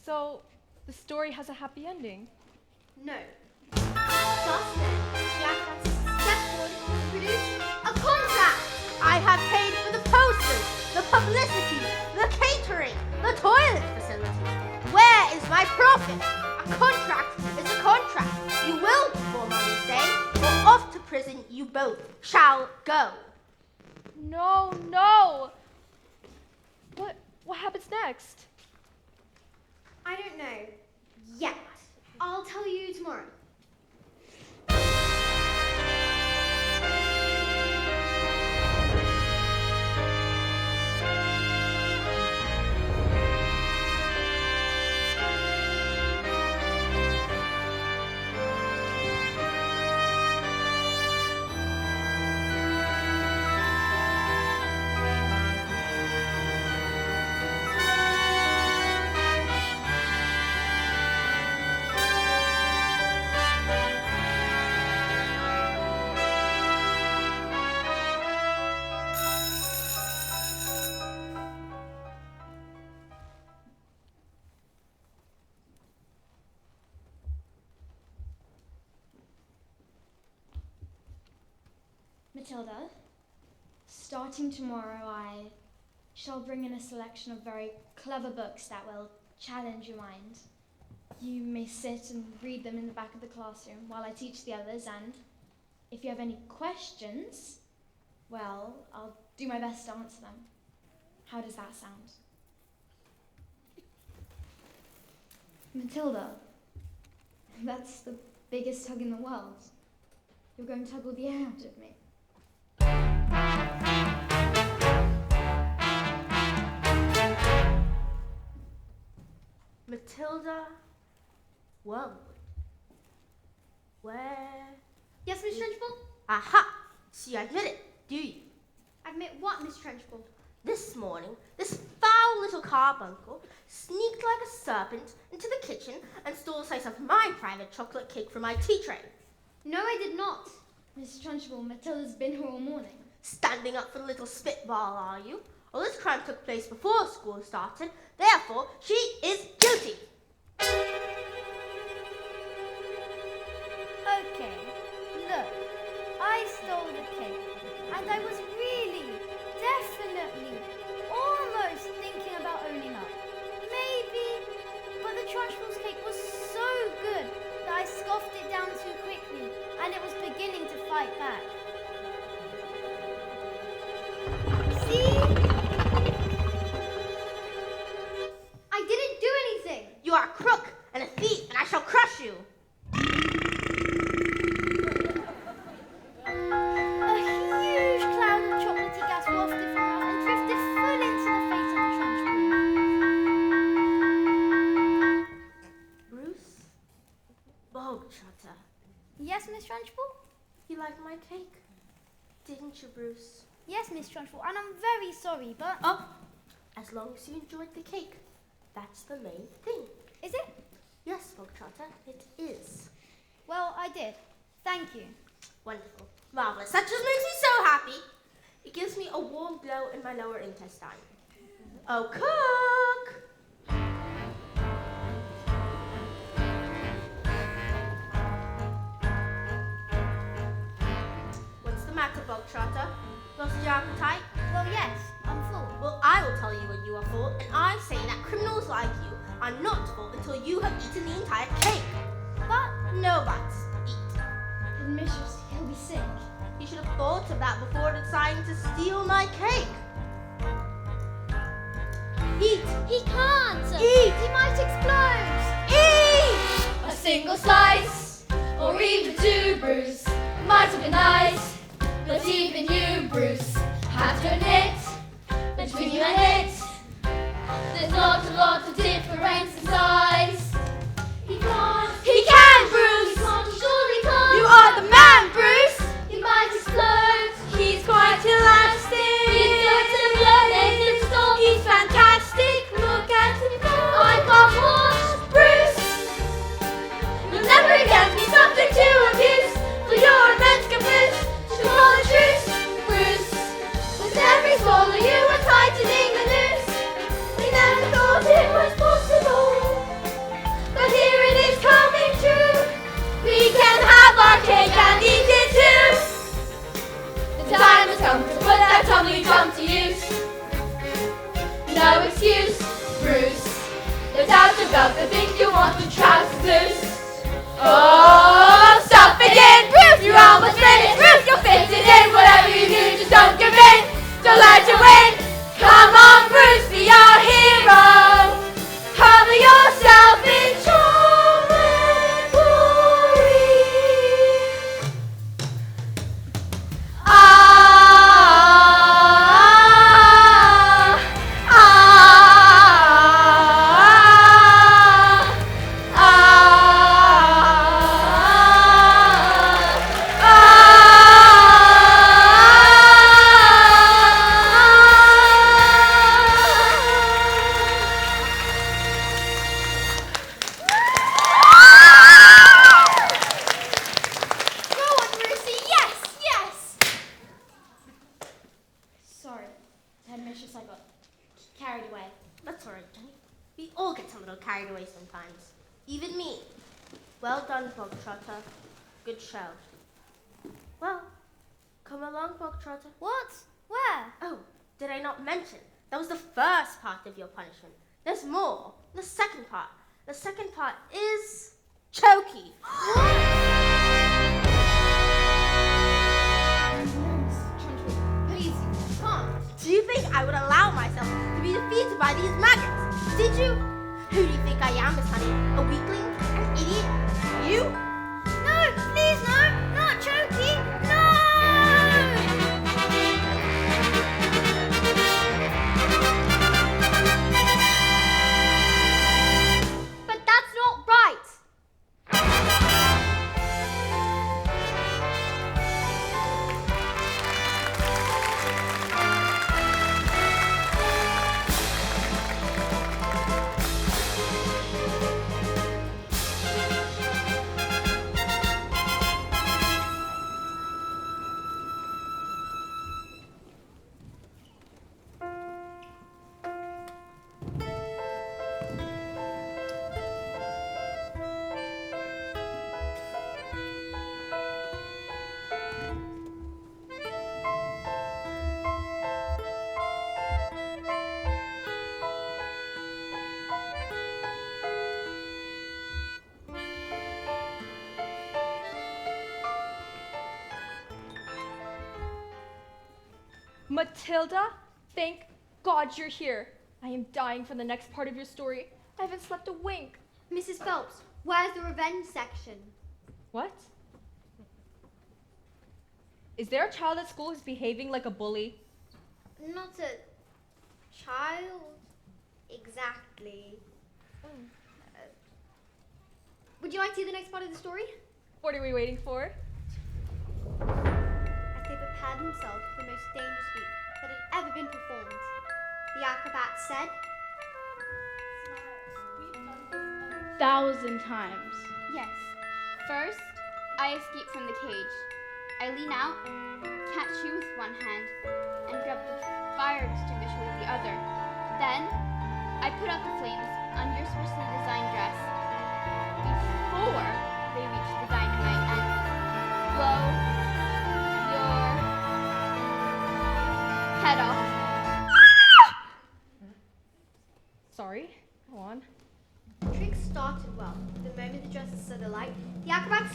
So, the story has a happy ending. No. Just then, the acrobat stepped forward to produce a contract. I have paid for the posters, the publicity, the catering, the toilet facilities. Where is my profit? A contract is a contract. You will perform on this day, or off to prison you both shall go. No, no. What happens next? I don't know yet. I'll tell you tomorrow. Matilda, starting tomorrow I shall bring in a selection of very clever books that will challenge your mind. You may sit and read them in the back of the classroom while I teach the others, and if you have any questions, well, I'll do my best to answer them. How does that sound? Matilda, that's the biggest hug in the world. You're going to hug all the air out of me. Matilda, whoa. Where? Yes, Miss Trenchbull? Aha! So you admit it, do you? Admit what, Miss Trenchbull? This morning, this foul little carbuncle sneaked like a serpent into the kitchen and stole a slice of my private chocolate cake from my tea tray. No, I did not. Miss Trunchbull, Matilda's been here all morning. Standing up for the little spitball, are you? Well, this crime took place before school started, therefore she is guilty. Okay, look, I stole the cake, and I was really, definitely, almost thinking about owning up. Maybe, but the Trunchbull's cake was so good that I scoffed it down too quickly, and it was beginning to fight back. See? I didn't do anything. You are a crook and a thief, and I shall crush you. A huge cloud of chocolatey gas wafted from her and drifted full into the face of the Trunchbull. Bruce? Bogtrotter. Yes, Miss Trunchbull? You like my cake? Didn't you, Bruce? Yes, Miss Trunchbull, and I'm very sorry, but... Oh, as long as you enjoyed the cake. That's the main thing. Is it? Yes, Bogtrotter, it is. Well, I did. Thank you. Wonderful. Marvelous. That just makes me so happy. It gives me a warm glow in my lower intestine. Oh, cook! What's the matter, Bogtrotter? Lost your appetite? Well, yes, I'm full. Well, I I will tell you when you are full, and I say that criminals like you are not full until you have eaten the entire cake. But no buts. Eat. Mistress, he'll be sick. You should have thought of that before deciding to steal my cake. Eat. He can't! Eat. He might explode! Eat! A single slice, or even two, Bruce, might have been nice. But even you, Bruce, have to admit, between you and it, there's not a lot of difference in size. He can, Bruce! He surely can't! You are the man, Bruce! He might explode! He's quite elastic! He's got to make him stop! He's fantastic! Look at him go! I can't watch! Bruce! You'll never again be something to abuse, for your immense caprice to call a truce, Bruce. With every swallow you were tightening the noose. We never thought it was possible, but here it is coming true. We can have our cake and eat it too. The time has come to put that tumbling drum to use. No excuse, Bruce. No doubt about the thing you want to trousers loose. Oh, stop again, Bruce! You're almost finished, Bruce! You'll fit it in, whatever you do, just don't give in. Don't let you win. Come on, Bruce, be our hero. Cover yourself in charm and glory. Sorry, Headmistress, I got carried away. That's alright, Jenny. We all get a little carried away sometimes. Even me. Well done, Bogtrotter. Good show. Well, come along, Bogtrotter. What? Where? Oh, did I not mention? That was the first part of your punishment. There's more. The second part. The second part is chokey. Please, you can't. Do you think I would allow myself to be defeated by these maggots? Did you? Who do you think I am, Miss Honey? A weakling? An idiot? You? No, please, no! Not Chokey! No! But that's not right! Matilda, thank God you're here. I am dying for the next part of your story. I haven't slept a wink. Mrs. Phelps, where's the revenge section? What? Is there a child at school who's behaving like a bully? Not a child exactly. Would you like to see the next part of the story? What are we waiting for? As they prepared themselves for the most dangerous feat that had ever been performed, the acrobat said, 1,000 times. Yes. First, I escape from the cage. I lean out, catch you with one hand, and grab the fire extinguisher with the other. Then, I put out the flames on your specially designed dress before they reach the dynamite and blow your head off.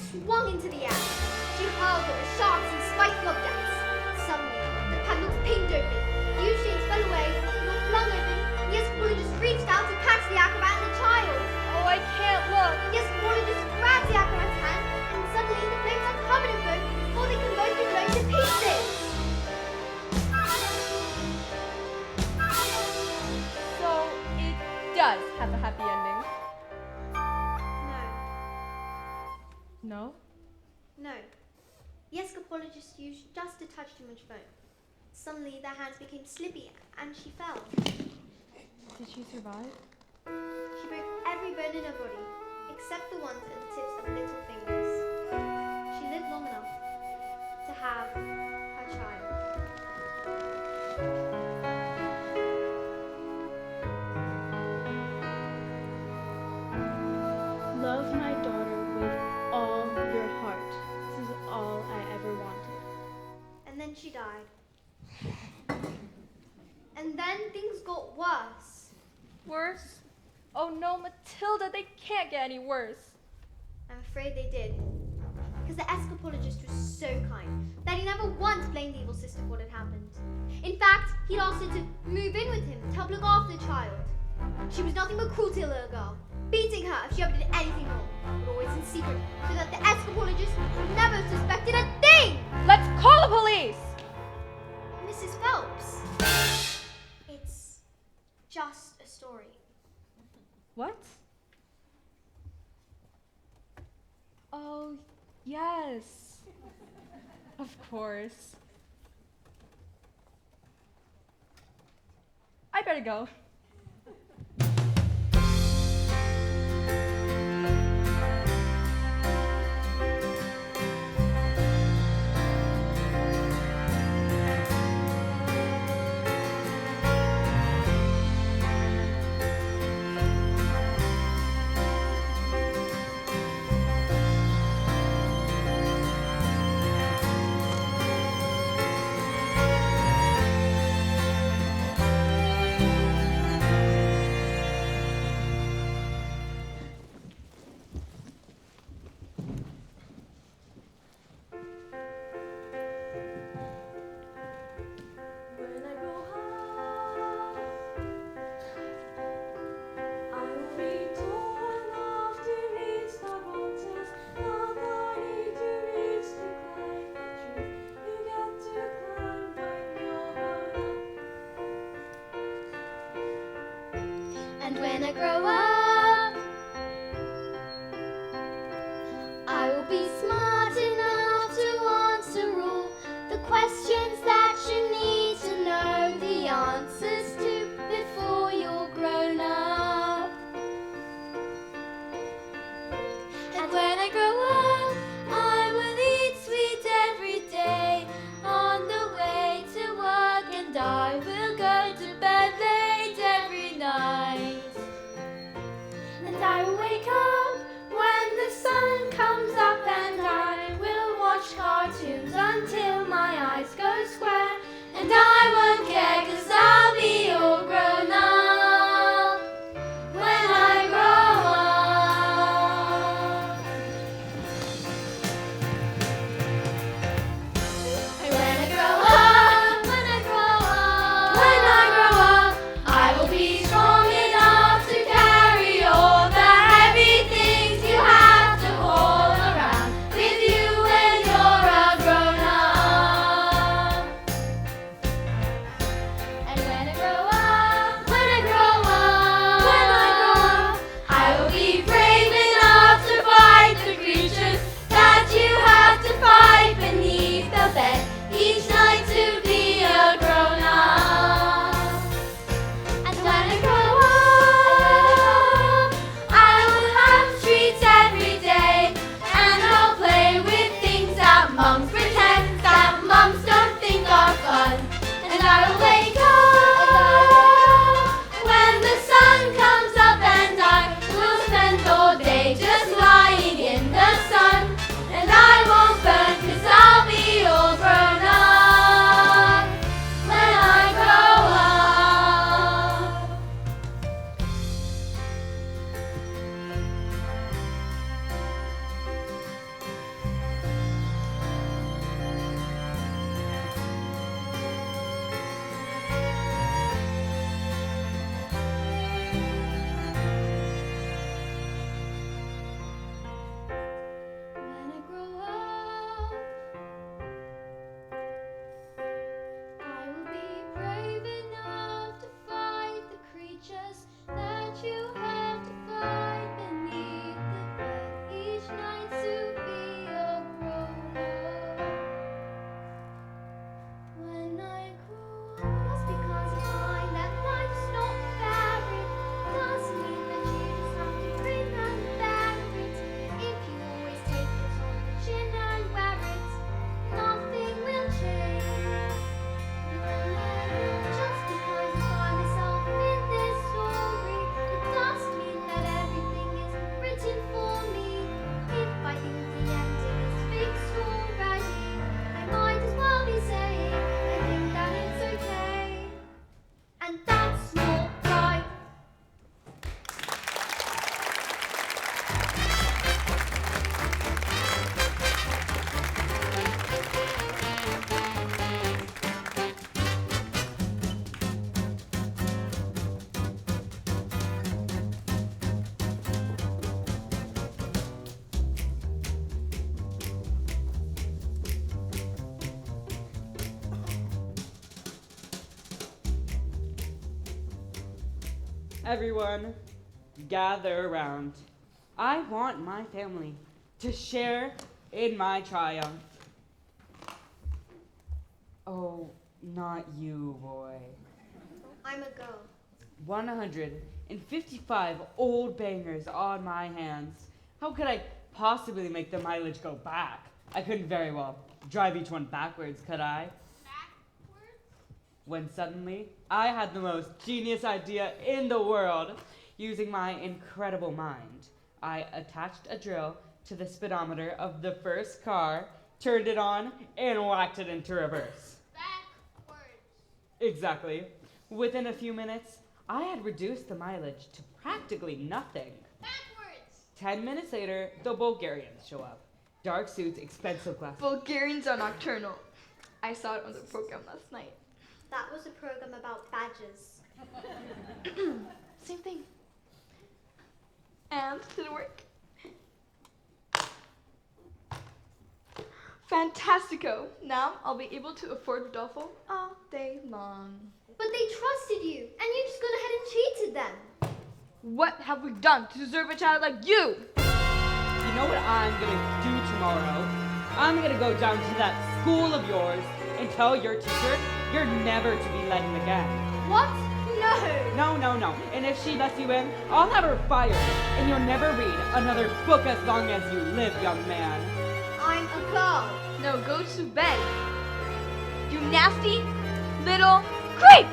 swung into the air. She hurled at the sharks and spiky objects. Suddenly, the padlock pinged open. The U-shapes fell away, the door flung open. The escapologist reached out to catch the acrobat and the child. Oh, I can't look. The escapologist grabbed the acrobat's hand, and suddenly the flames uncovered them both before they can both be blown to pieces. So it does have a happy ending. No. No? No. The escapologist used just a touch too much foam. Suddenly, their hands became slippy, and she fell. Did she survive? She broke every bone in her body, except the ones at the tips of her little fingers. She lived long enough to have her child. Love my daughter with all your heart. This is all I ever wanted. And then she died. And then things got worse. Worse? Oh no, Matilda, they can't get any worse. I'm afraid they did. Because the escapologist was so kind that he never once blamed the evil sister for what had happened. In fact, he'd asked her to move in with him to help look after the child. She was nothing but cruel to the little girl, beating her if she ever did anything wrong, but always in secret, so that the escapologist never suspected a thing! Let's call the police! Mrs. Phelps, it's just a story. What? Oh, yes. Of course. I better go. And when I grow up, I will be smart enough to answer all the questions that you need to know the answers to before you're grown up. And when I grow up, I will eat sweet every day on the way to work, and I will go to bed late every night. Everyone, gather around. I want my family to share in my triumph. Oh, not you, boy. I'm a girl. 155 old bangers on my hands. How could I possibly make the mileage go back? I couldn't very well drive each one backwards, could I? When suddenly, I had the most genius idea in the world. Using my incredible mind, I attached a drill to the speedometer of the first car, turned it on, and whacked it into reverse. Backwards. Exactly. Within a few minutes, I had reduced the mileage to practically nothing. Backwards. 10 minutes later, the Bulgarians show up. Dark suits, expensive glasses. Bulgarians are nocturnal. I saw it on the program last night. That was a program about badgers. Same thing. And did it work? Fantastico! Now I'll be able to afford Rodolfo all day long. But they trusted you, and you just gone ahead and cheated them. What have we done to deserve a child like you? You know what I'm gonna do tomorrow? I'm gonna go down to that school of yours and tell your teacher you're never to be let in again. What? No. No. And if she lets you in, I'll have her fired, and you'll never read another book as long as you live, young man. I'm a girl. No, go to bed. You nasty little creep!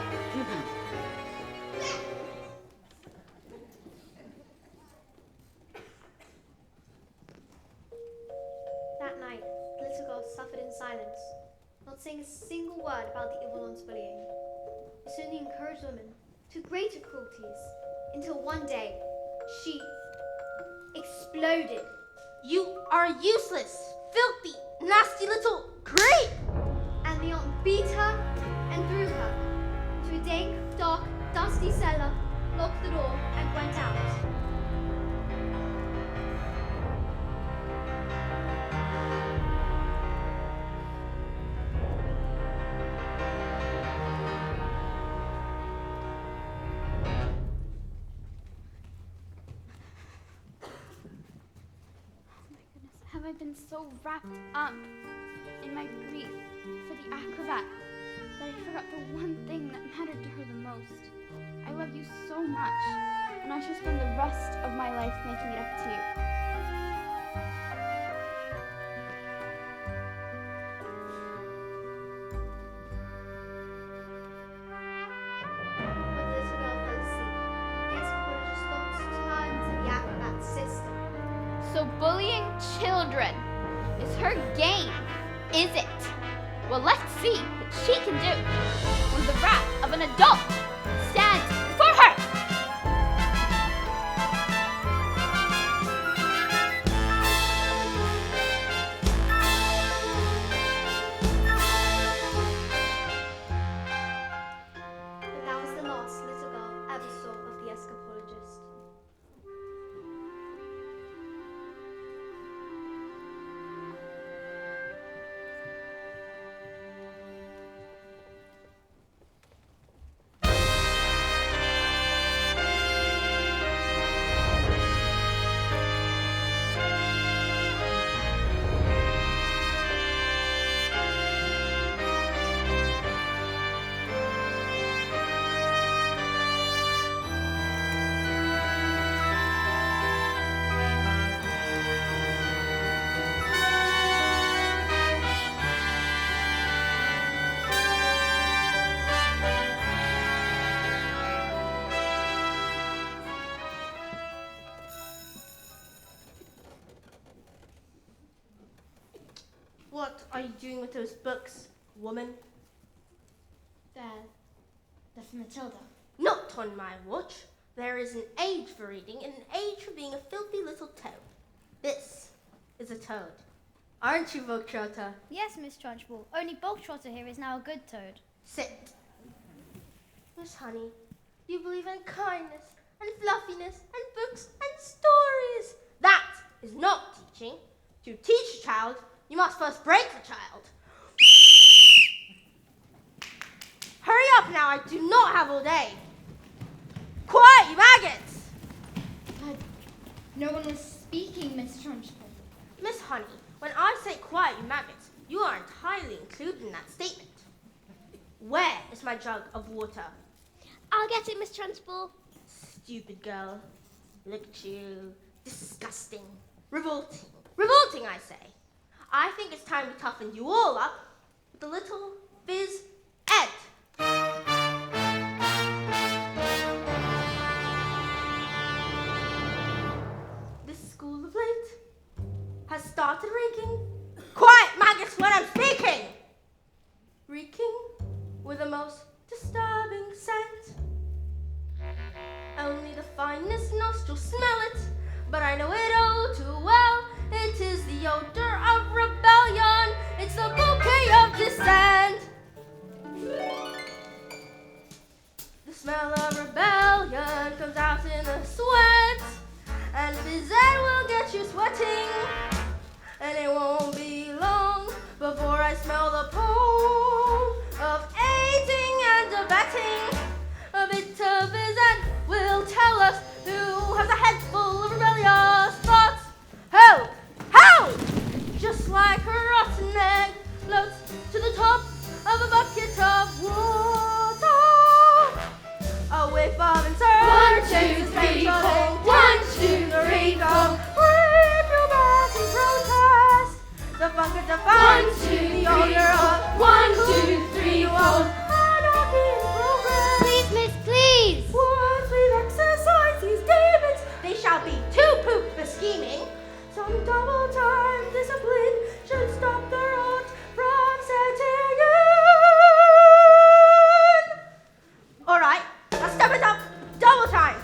That night, the little girl suffered in silence, not saying a single word about the evil one's bullying. It only encouraged women to greater cruelties, until one day, she exploded. You are useless, filthy, nasty little creep! And the aunt beat her and threw her to a dank, dark, dusty cellar, locked the door, and went out. Have I been so wrapped up in my grief for the acrobat that I forgot the one thing that mattered to her the most? I love you so much, and I shall spend the rest of my life making it up to you. When the little girl fell asleep, the ex-college's thoughts turned to the acrobat system. So bullying children is her game, is it? Well, let's see what she can do when the wrath of an adult stands before her. And that was the last little girl ever saw of the escapologist. What are you doing with those books, woman? They're for Matilda. Not on my watch. There is an age for reading and an age for being a filthy little toad. This is a toad. Aren't you, Bogtrotter? Yes, Miss Trunchbull. Only Bogtrotter here is now a good toad. Sit. Miss Honey, you believe in kindness and fluffiness and books and stories. That is not teaching. To teach a child, you must first break the child. Hurry up now, I do not have all day. Quiet! quiet, you maggots! No one was speaking, Miss Trunchbull. Miss Honey, when I say quiet, you maggots, you are entirely included in that statement. Where is my jug of water? I'll get it, Miss Trunchbull. Stupid girl. Look at you. Disgusting. Revolting. Revolting, I say. I think it's time we toughened you all up with a little phys ed. This school of late has started reeking. Quiet, maggots, when I'm speaking! Reeking with the most disturbing scent. Only the finest nostrils smell it, but I know it all too well. It is the odor of rebellion. It's the bouquet of dissent. The smell of rebellion comes out in a sweat, and phys ed will get you sweating. And it won't be long before I smell the pole of aiding and abetting. A bit of phys ed will tell us who has a head full of rebellious thoughts. Ho! Ho! Just like a rotten egg floats to the top of a bucket of water. A whiff of insurgence. 1, 2, 3, 4. 1, 2, 3, 4. Wave your bats in protest. The funk of the fun. 1, 2, 3, 4. 1, 2, 3, 4. Anarchy in progress. Please, miss, please. Once we've exercised these demons, they shall be too poop for scheming. Some double-time discipline should stop the rot from setting in. All right, let's step it up. Double time.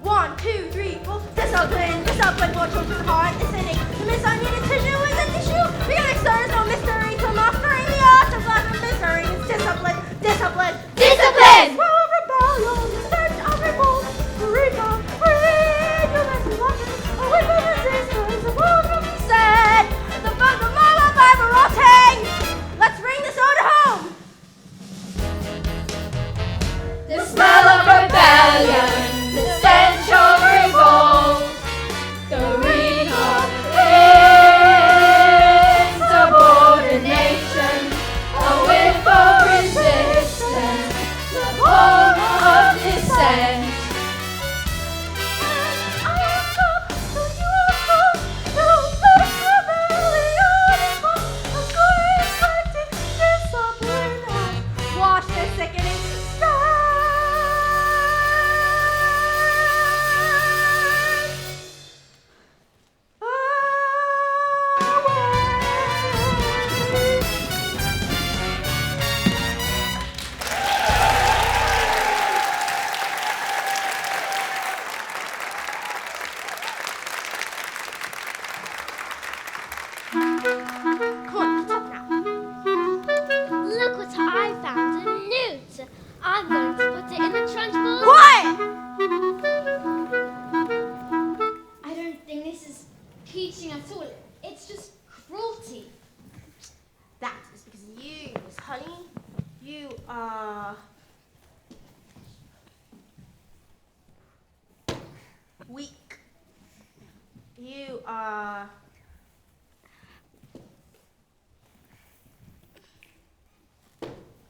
1, 2, 3, 4. Discipline, discipline for children's heart. Listening to miss unneeded tissue is an issue. Because there's no mystery to mastering the art of life and misery. It's discipline, discipline, discipline. Well, rebellion, the stench of revolt, freedom, freedom, a whip of resistance, a word of said, the funk of lullaby rotting. Let's bring this order home. The smell of rebellion, the stench of revolt, the ring of insubordination, a whiff of resistance, the home of dissent. Wash this sickening Look what I found, a newt. I'm going to put it in the Trunchbull. Quiet! I don't think this is teaching at all. It's just cruelty. That is because you, Miss Honey, you are weak. You are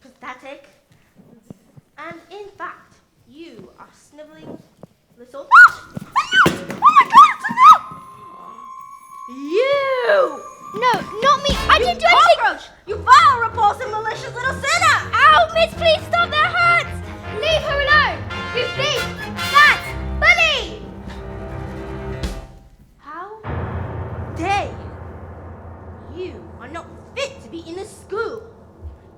pathetic. And in fact, you are sniveling little. Oh my God, it's a no! You! No, not me. I didn't do anything. Cockroach! You vile, repulsive, malicious little sinner! Ow, miss, please stop that hurts. Leave her alone. You thief. That. Bully. How dare you? You are not fit to be in a school.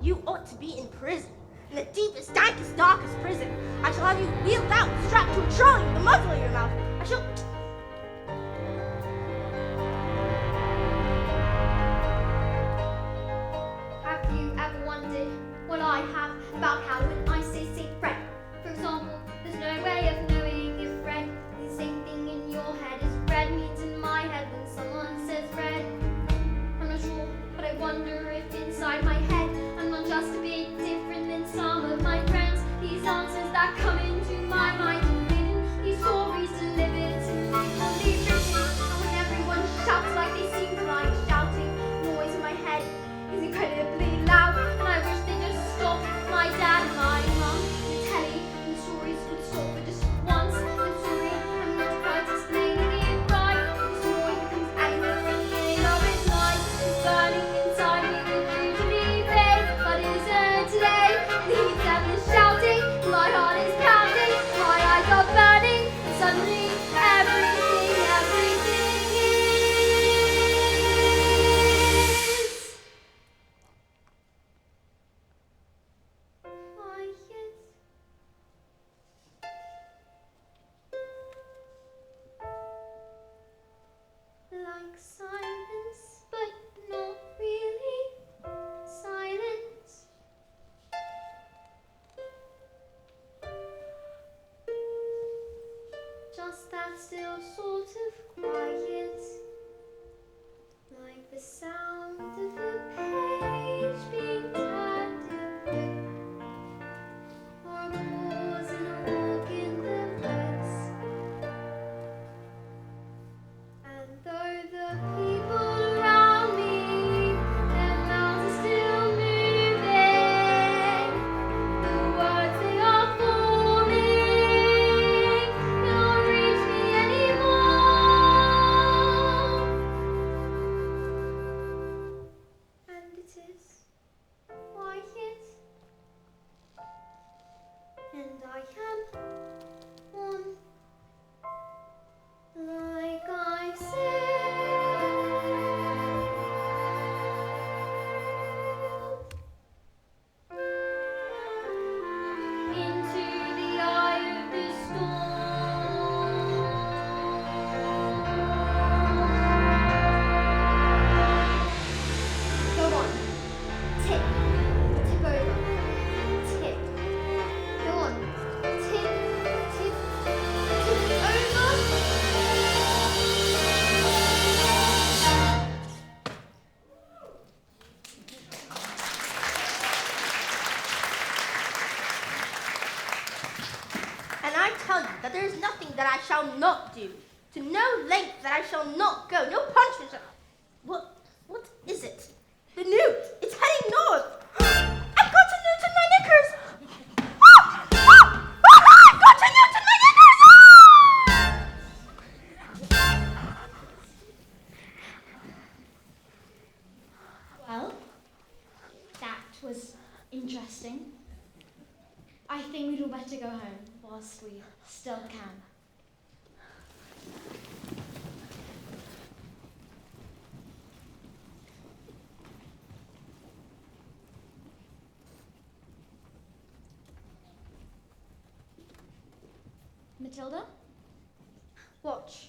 You ought to be in prison. In the deepest, dankest, darkest prison. I shall have you wheeled out, strapped to a trolley with a muzzle in your mouth. I shall... Have you ever wondered what I have about how when I say Fred, for example, there's no way of knowing if Fred is the same thing in your head as Fred means in my head when someone says Fred? I'm not sure, but I wonder if inside my head I'm not just a bit different than some of my friends. These answers that come into my mind and house that's still sort of quiet, like the sound of a page being turned in a book, or a pause in a walk in the woods. And though the people around me, their mouths are still moving, the words they are forming don't reach me anymore. And it is quiet, and I am warm, like I've sailed into the eye of the storm. Go on, tip over, tip. Go on, tip over. And I tell you that there is nothing that I shall not do, to no length that I shall not go, no punishment. What is it? The newt. It's heading north. I've got a newt in my knickers. I've got a newt in my knickers. Well, that was interesting. I think we'd all better go home whilst we still can. Matilda? Watch.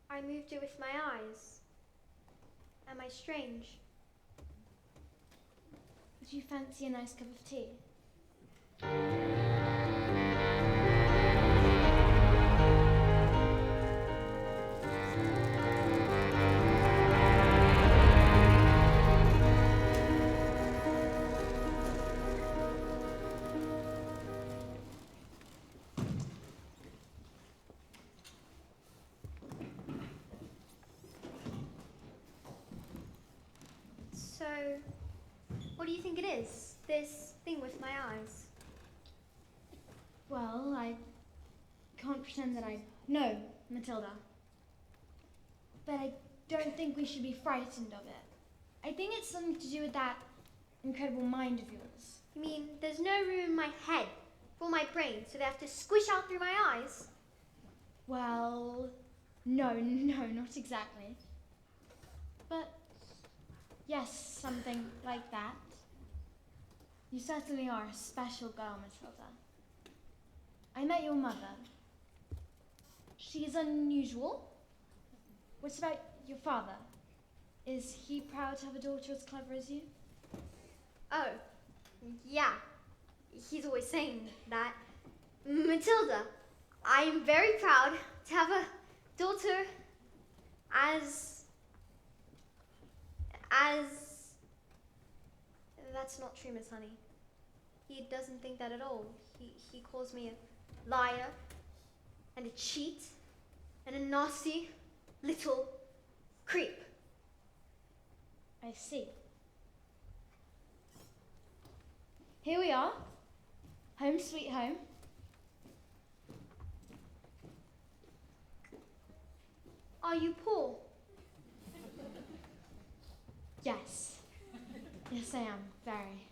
I moved it with my eyes. Am I strange? Would you fancy a nice cup of tea? So, what do you think it is? This thing with my eyes? Well, I can't pretend that I know, Matilda. But I don't think we should be frightened of it. I think it's something to do with that incredible mind of yours. You mean there's no room in my head for my brain, so they have to squish out through my eyes? Well, no, not exactly. But yes, something like that. You certainly are a special girl, Matilda. I met your mother. She's unusual. What about your father? Is he proud to have a daughter as clever as you? Oh, yeah. He's always saying that. Matilda, I am very proud to have a daughter as... That's not true, Miss Honey. He doesn't think that at all. He calls me a liar and a cheat and a nasty little creep. I see. Here we are. Home sweet home. Are you poor? Yes. Yes, I am. Very.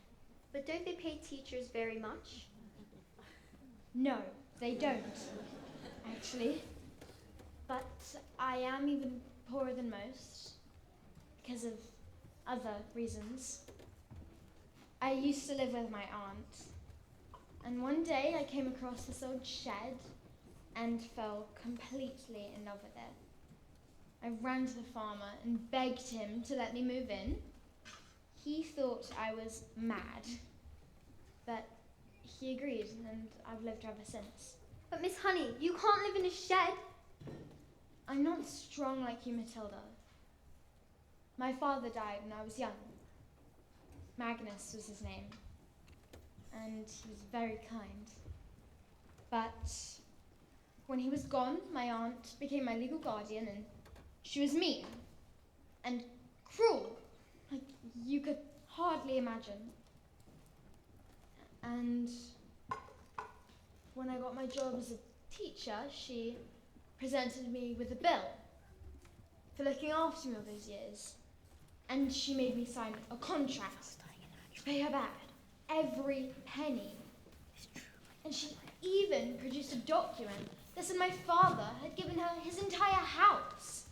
But don't they pay teachers very much? No, they don't. Actually. But I am even poorer than most. because of other reasons. I used to live with my aunt, and one day I came across this old shed and fell completely in love with it. I ran to the farmer and begged him to let me move in. He thought I was mad, but he agreed, and I've lived ever since. But Miss Honey, you can't live in a shed. I'm not strong like you, Matilda. My father died when I was young. Magnus was his name, and he was very kind. But when he was gone, my aunt became my legal guardian, and she was mean and cruel, like you could hardly imagine. And when I got my job as a teacher, she presented me with a bill for looking after me all those years. And she made me sign a contract to pay her back every penny. And she even produced a document that said my father had given her his entire house.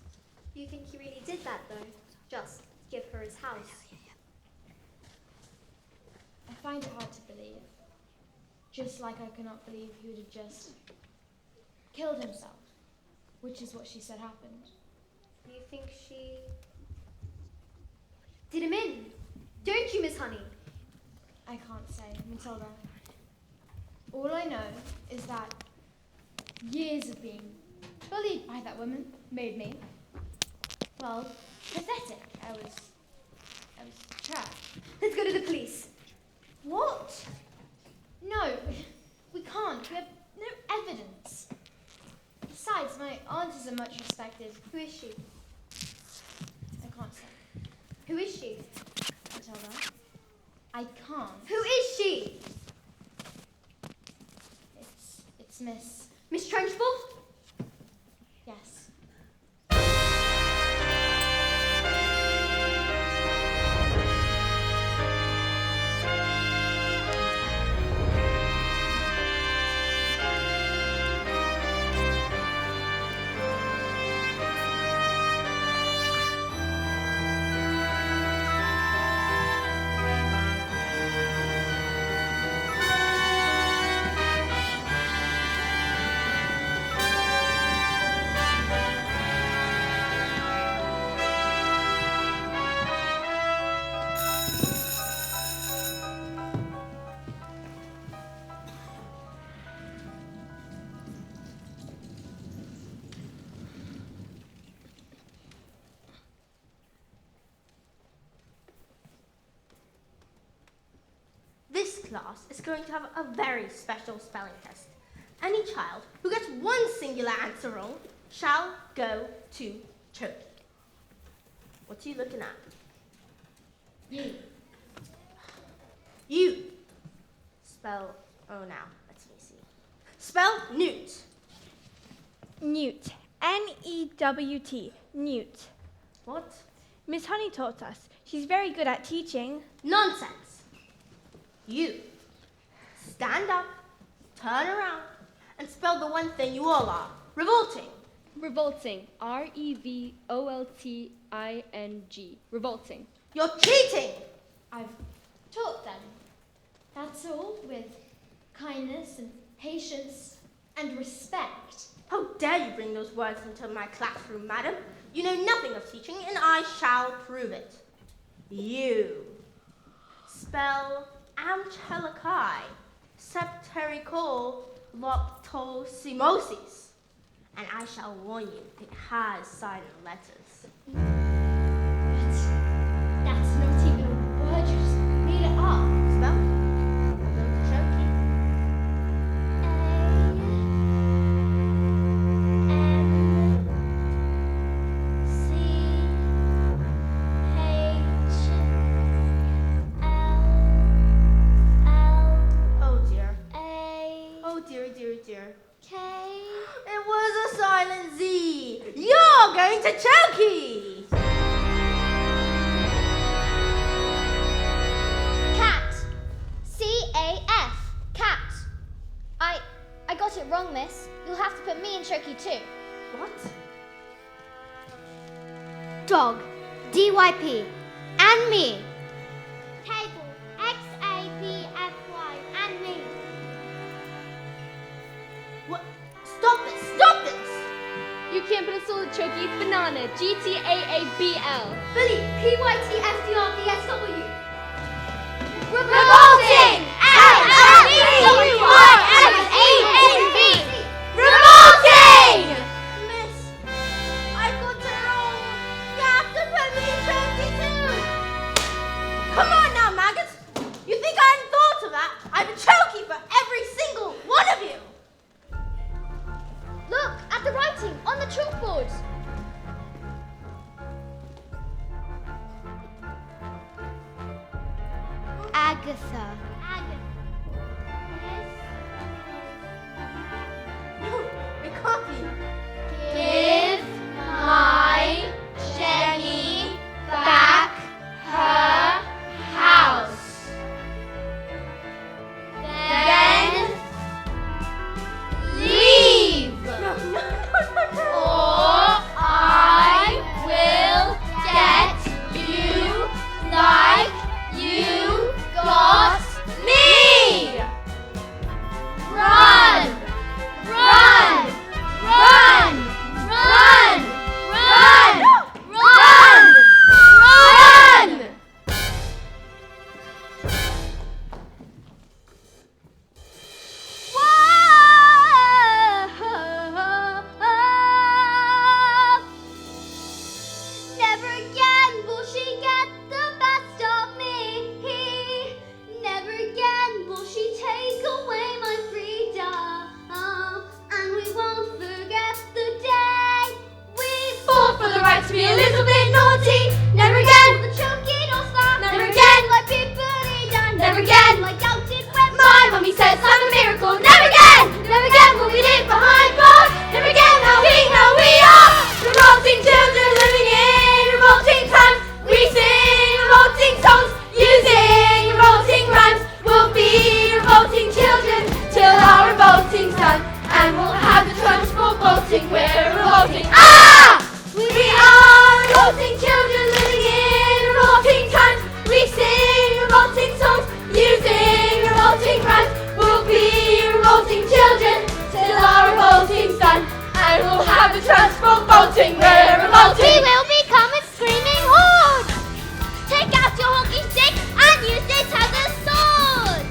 You think he really did that, though? Just give her his house? I find it hard to believe. Just like I cannot believe he would have just killed himself, which is what she said happened. You think she did him in? Don't you, Miss Honey? I can't say, Matilda. All I know is that years of being bullied by that woman made me, well, pathetic. I was trapped. Let's go to the police. What? No, we can't. We have no evidence. Besides, my aunt is a much respected. Who is she? I can't say. Who is she? Matilda, I can't. Who is she? It's Miss. Miss Trenchbull? Yes. This class is going to have a very special spelling test. Any child who gets one singular answer wrong shall go to choke. What are you looking at? You. You. Spell, oh now, let me see. Spell newt. Newt. N-E-W-T. Newt. What? Miss Honey taught us. She's very good at teaching. Nonsense. You. Stand up, turn around, and spell the one thing you all are. Revolting. Revolting. R-E-V-O-L-T-I-N-G. Revolting. You're cheating. I've taught them. That's all, with kindness and patience and respect. How dare you bring those words into my classroom, madam? You know nothing of teaching, and I shall prove it. You. Spell Amchelikai, Septericol, Loptosimosis. And I shall warn you, it has silent letters. That's not even a word, you just made it up. Spell Choky. Dear. K. It was a silent Z. You're going to chokey. Cat. C-A-F. Cat. I got it wrong, miss. You'll have to put me in choky too. What? Dog. DYP, and me. Table, XABFY, and me. What? Stop this! Stop this! You can't put a solid chokey. Banana. GTAABL. Billy, PYTFDRDSW. Revolting! REVOLTING! Revolting! Miss, I got it wrong. You have to put me in chokey too. Come on now, maggots. You think I hadn't thought of that? I have a chokey for every single one of you. Look at the writing on the chalkboard. Agatha. No, it can't be. Give my Jenny back her house. Then leave. Or I will get you like you got me. Run! Run! Run! Run! Run! Run! Run! Never again will she get the best of me. Never again will she take away my freedom. And we won't forget the day we Fought for the right to be a little bit naughty. Never again. the choking or slap. Never again. Like people done. Never again. Like doubted when My mummy says I'm a miracle. Never again. Never again will we live behind bars. Never again how we are. Revolting children living in revolting times. We sing revolting songs using revolting rhymes. We'll be revolting children till our revolting's done. And we'll have the transport bolting. We're revolting. Ah! We are revolting children living in revolting times. We sing revolting songs using revolting rhymes. We'll be revolting children till our revolting's done. And we'll have the transport bolting. We're revolting. We will become a screaming horde. Take out your honky stick and use it as a sword.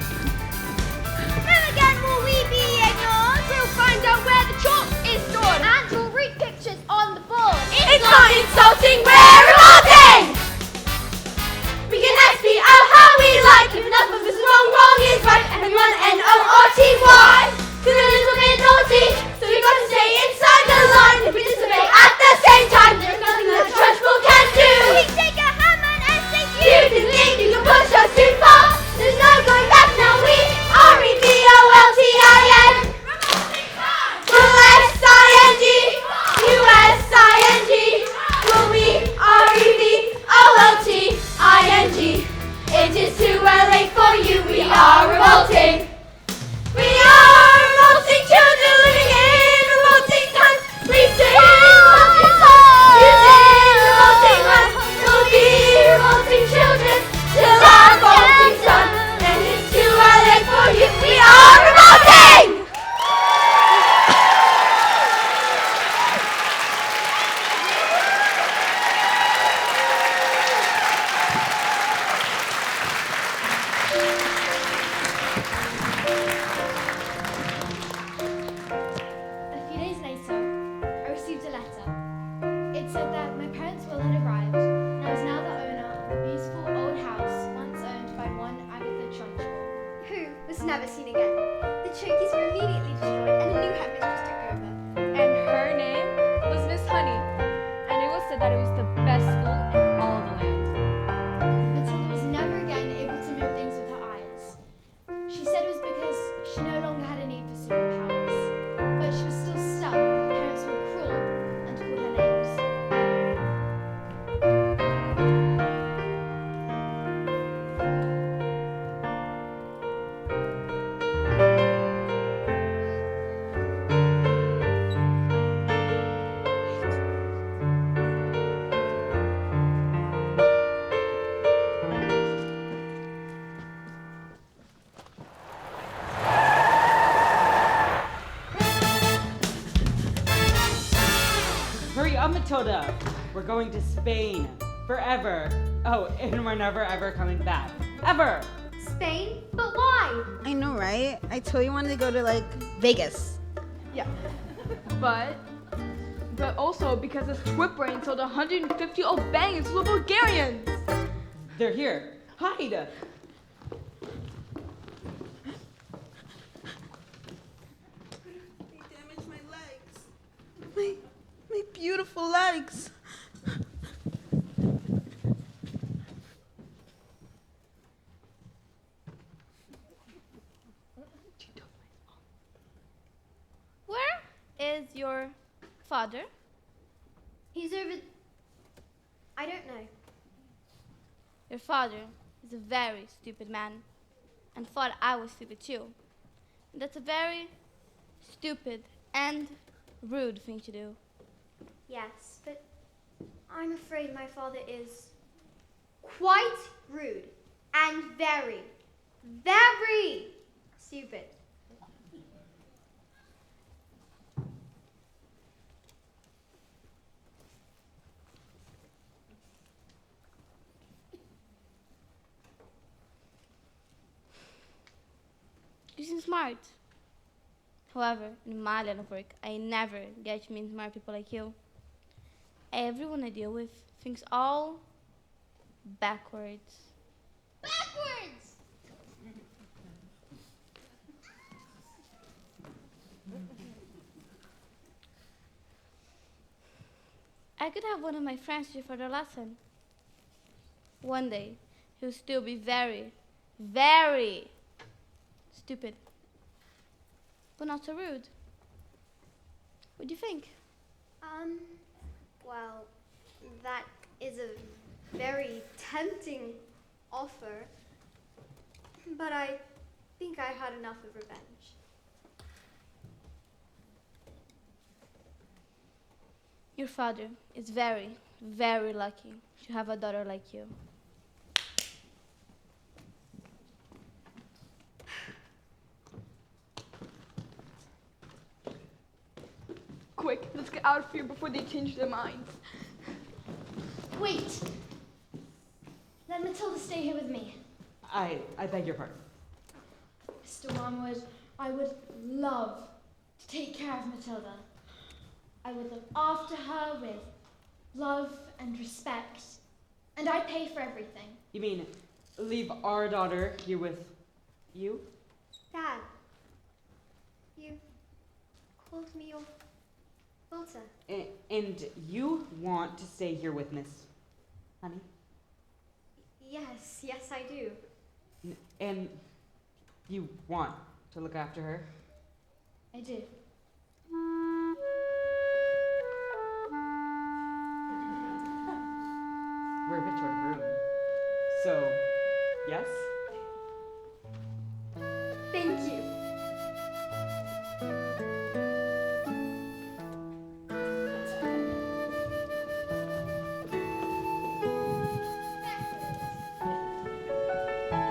Never again will we be ignored. We'll find out where the chalk is stored. And we'll read pictures on the board. It's not insulting, we're revolting! We can XP out how we like. If enough of us is wrong, wrong is right. Everyone NORTY. Cause we're a little bit naughty, so we got to stay inside the line. If we disobey at the same time, there's nothing that the transport can do. We take a hammer and say You didn't think you could push us too far. There's no going back now, we are REVOLTING. Will SING, USING, will we Matilda. We're going to Spain. Forever. Oh, and we're never ever coming back. Ever! Spain? But why? I know, right? I totally wanted to go to, like, Vegas. Yeah. But also because this trip brain sold 150 Albanians to the Bulgarians. They're here. Hide! They damaged my legs. My beautiful legs. Where is your father? He's over. I don't know. Your father is a very stupid man and thought I was stupid too. That's a very stupid and rude thing to do. Yes, but I'm afraid my father is quite rude and very, very stupid. You seem smart. However, in my line of work, I never get to meet smart people like you. Everyone I deal with thinks all backwards. Backwards! I could have one of my friends here for their lesson. One day, he'll still be very, very stupid, but not so rude. What do you think? Well, that is a very tempting offer, but I think I had enough of revenge. Your father is very, very lucky to have a daughter like you. Quick, let's get out of here before they change their minds. Wait. Let Matilda stay here with me. I beg your pardon. Mr. Wormwood, I would love to take care of Matilda. I would look after her with love and respect, and I pay for everything. You mean leave our daughter here with you? Dad, you called me your daughter. And you want to stay here with Miss Honey? Yes, I do. And you want to look after her? I do. We're a bit short of room. So, yes? Thank you.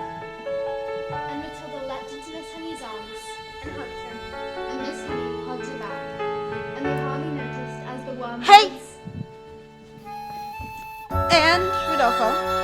And Matilda leapt into Miss Honey's arms And hugged her. and Miss Honey hugged her back, and they hardly noticed as the worm Hey! And Rodolfo.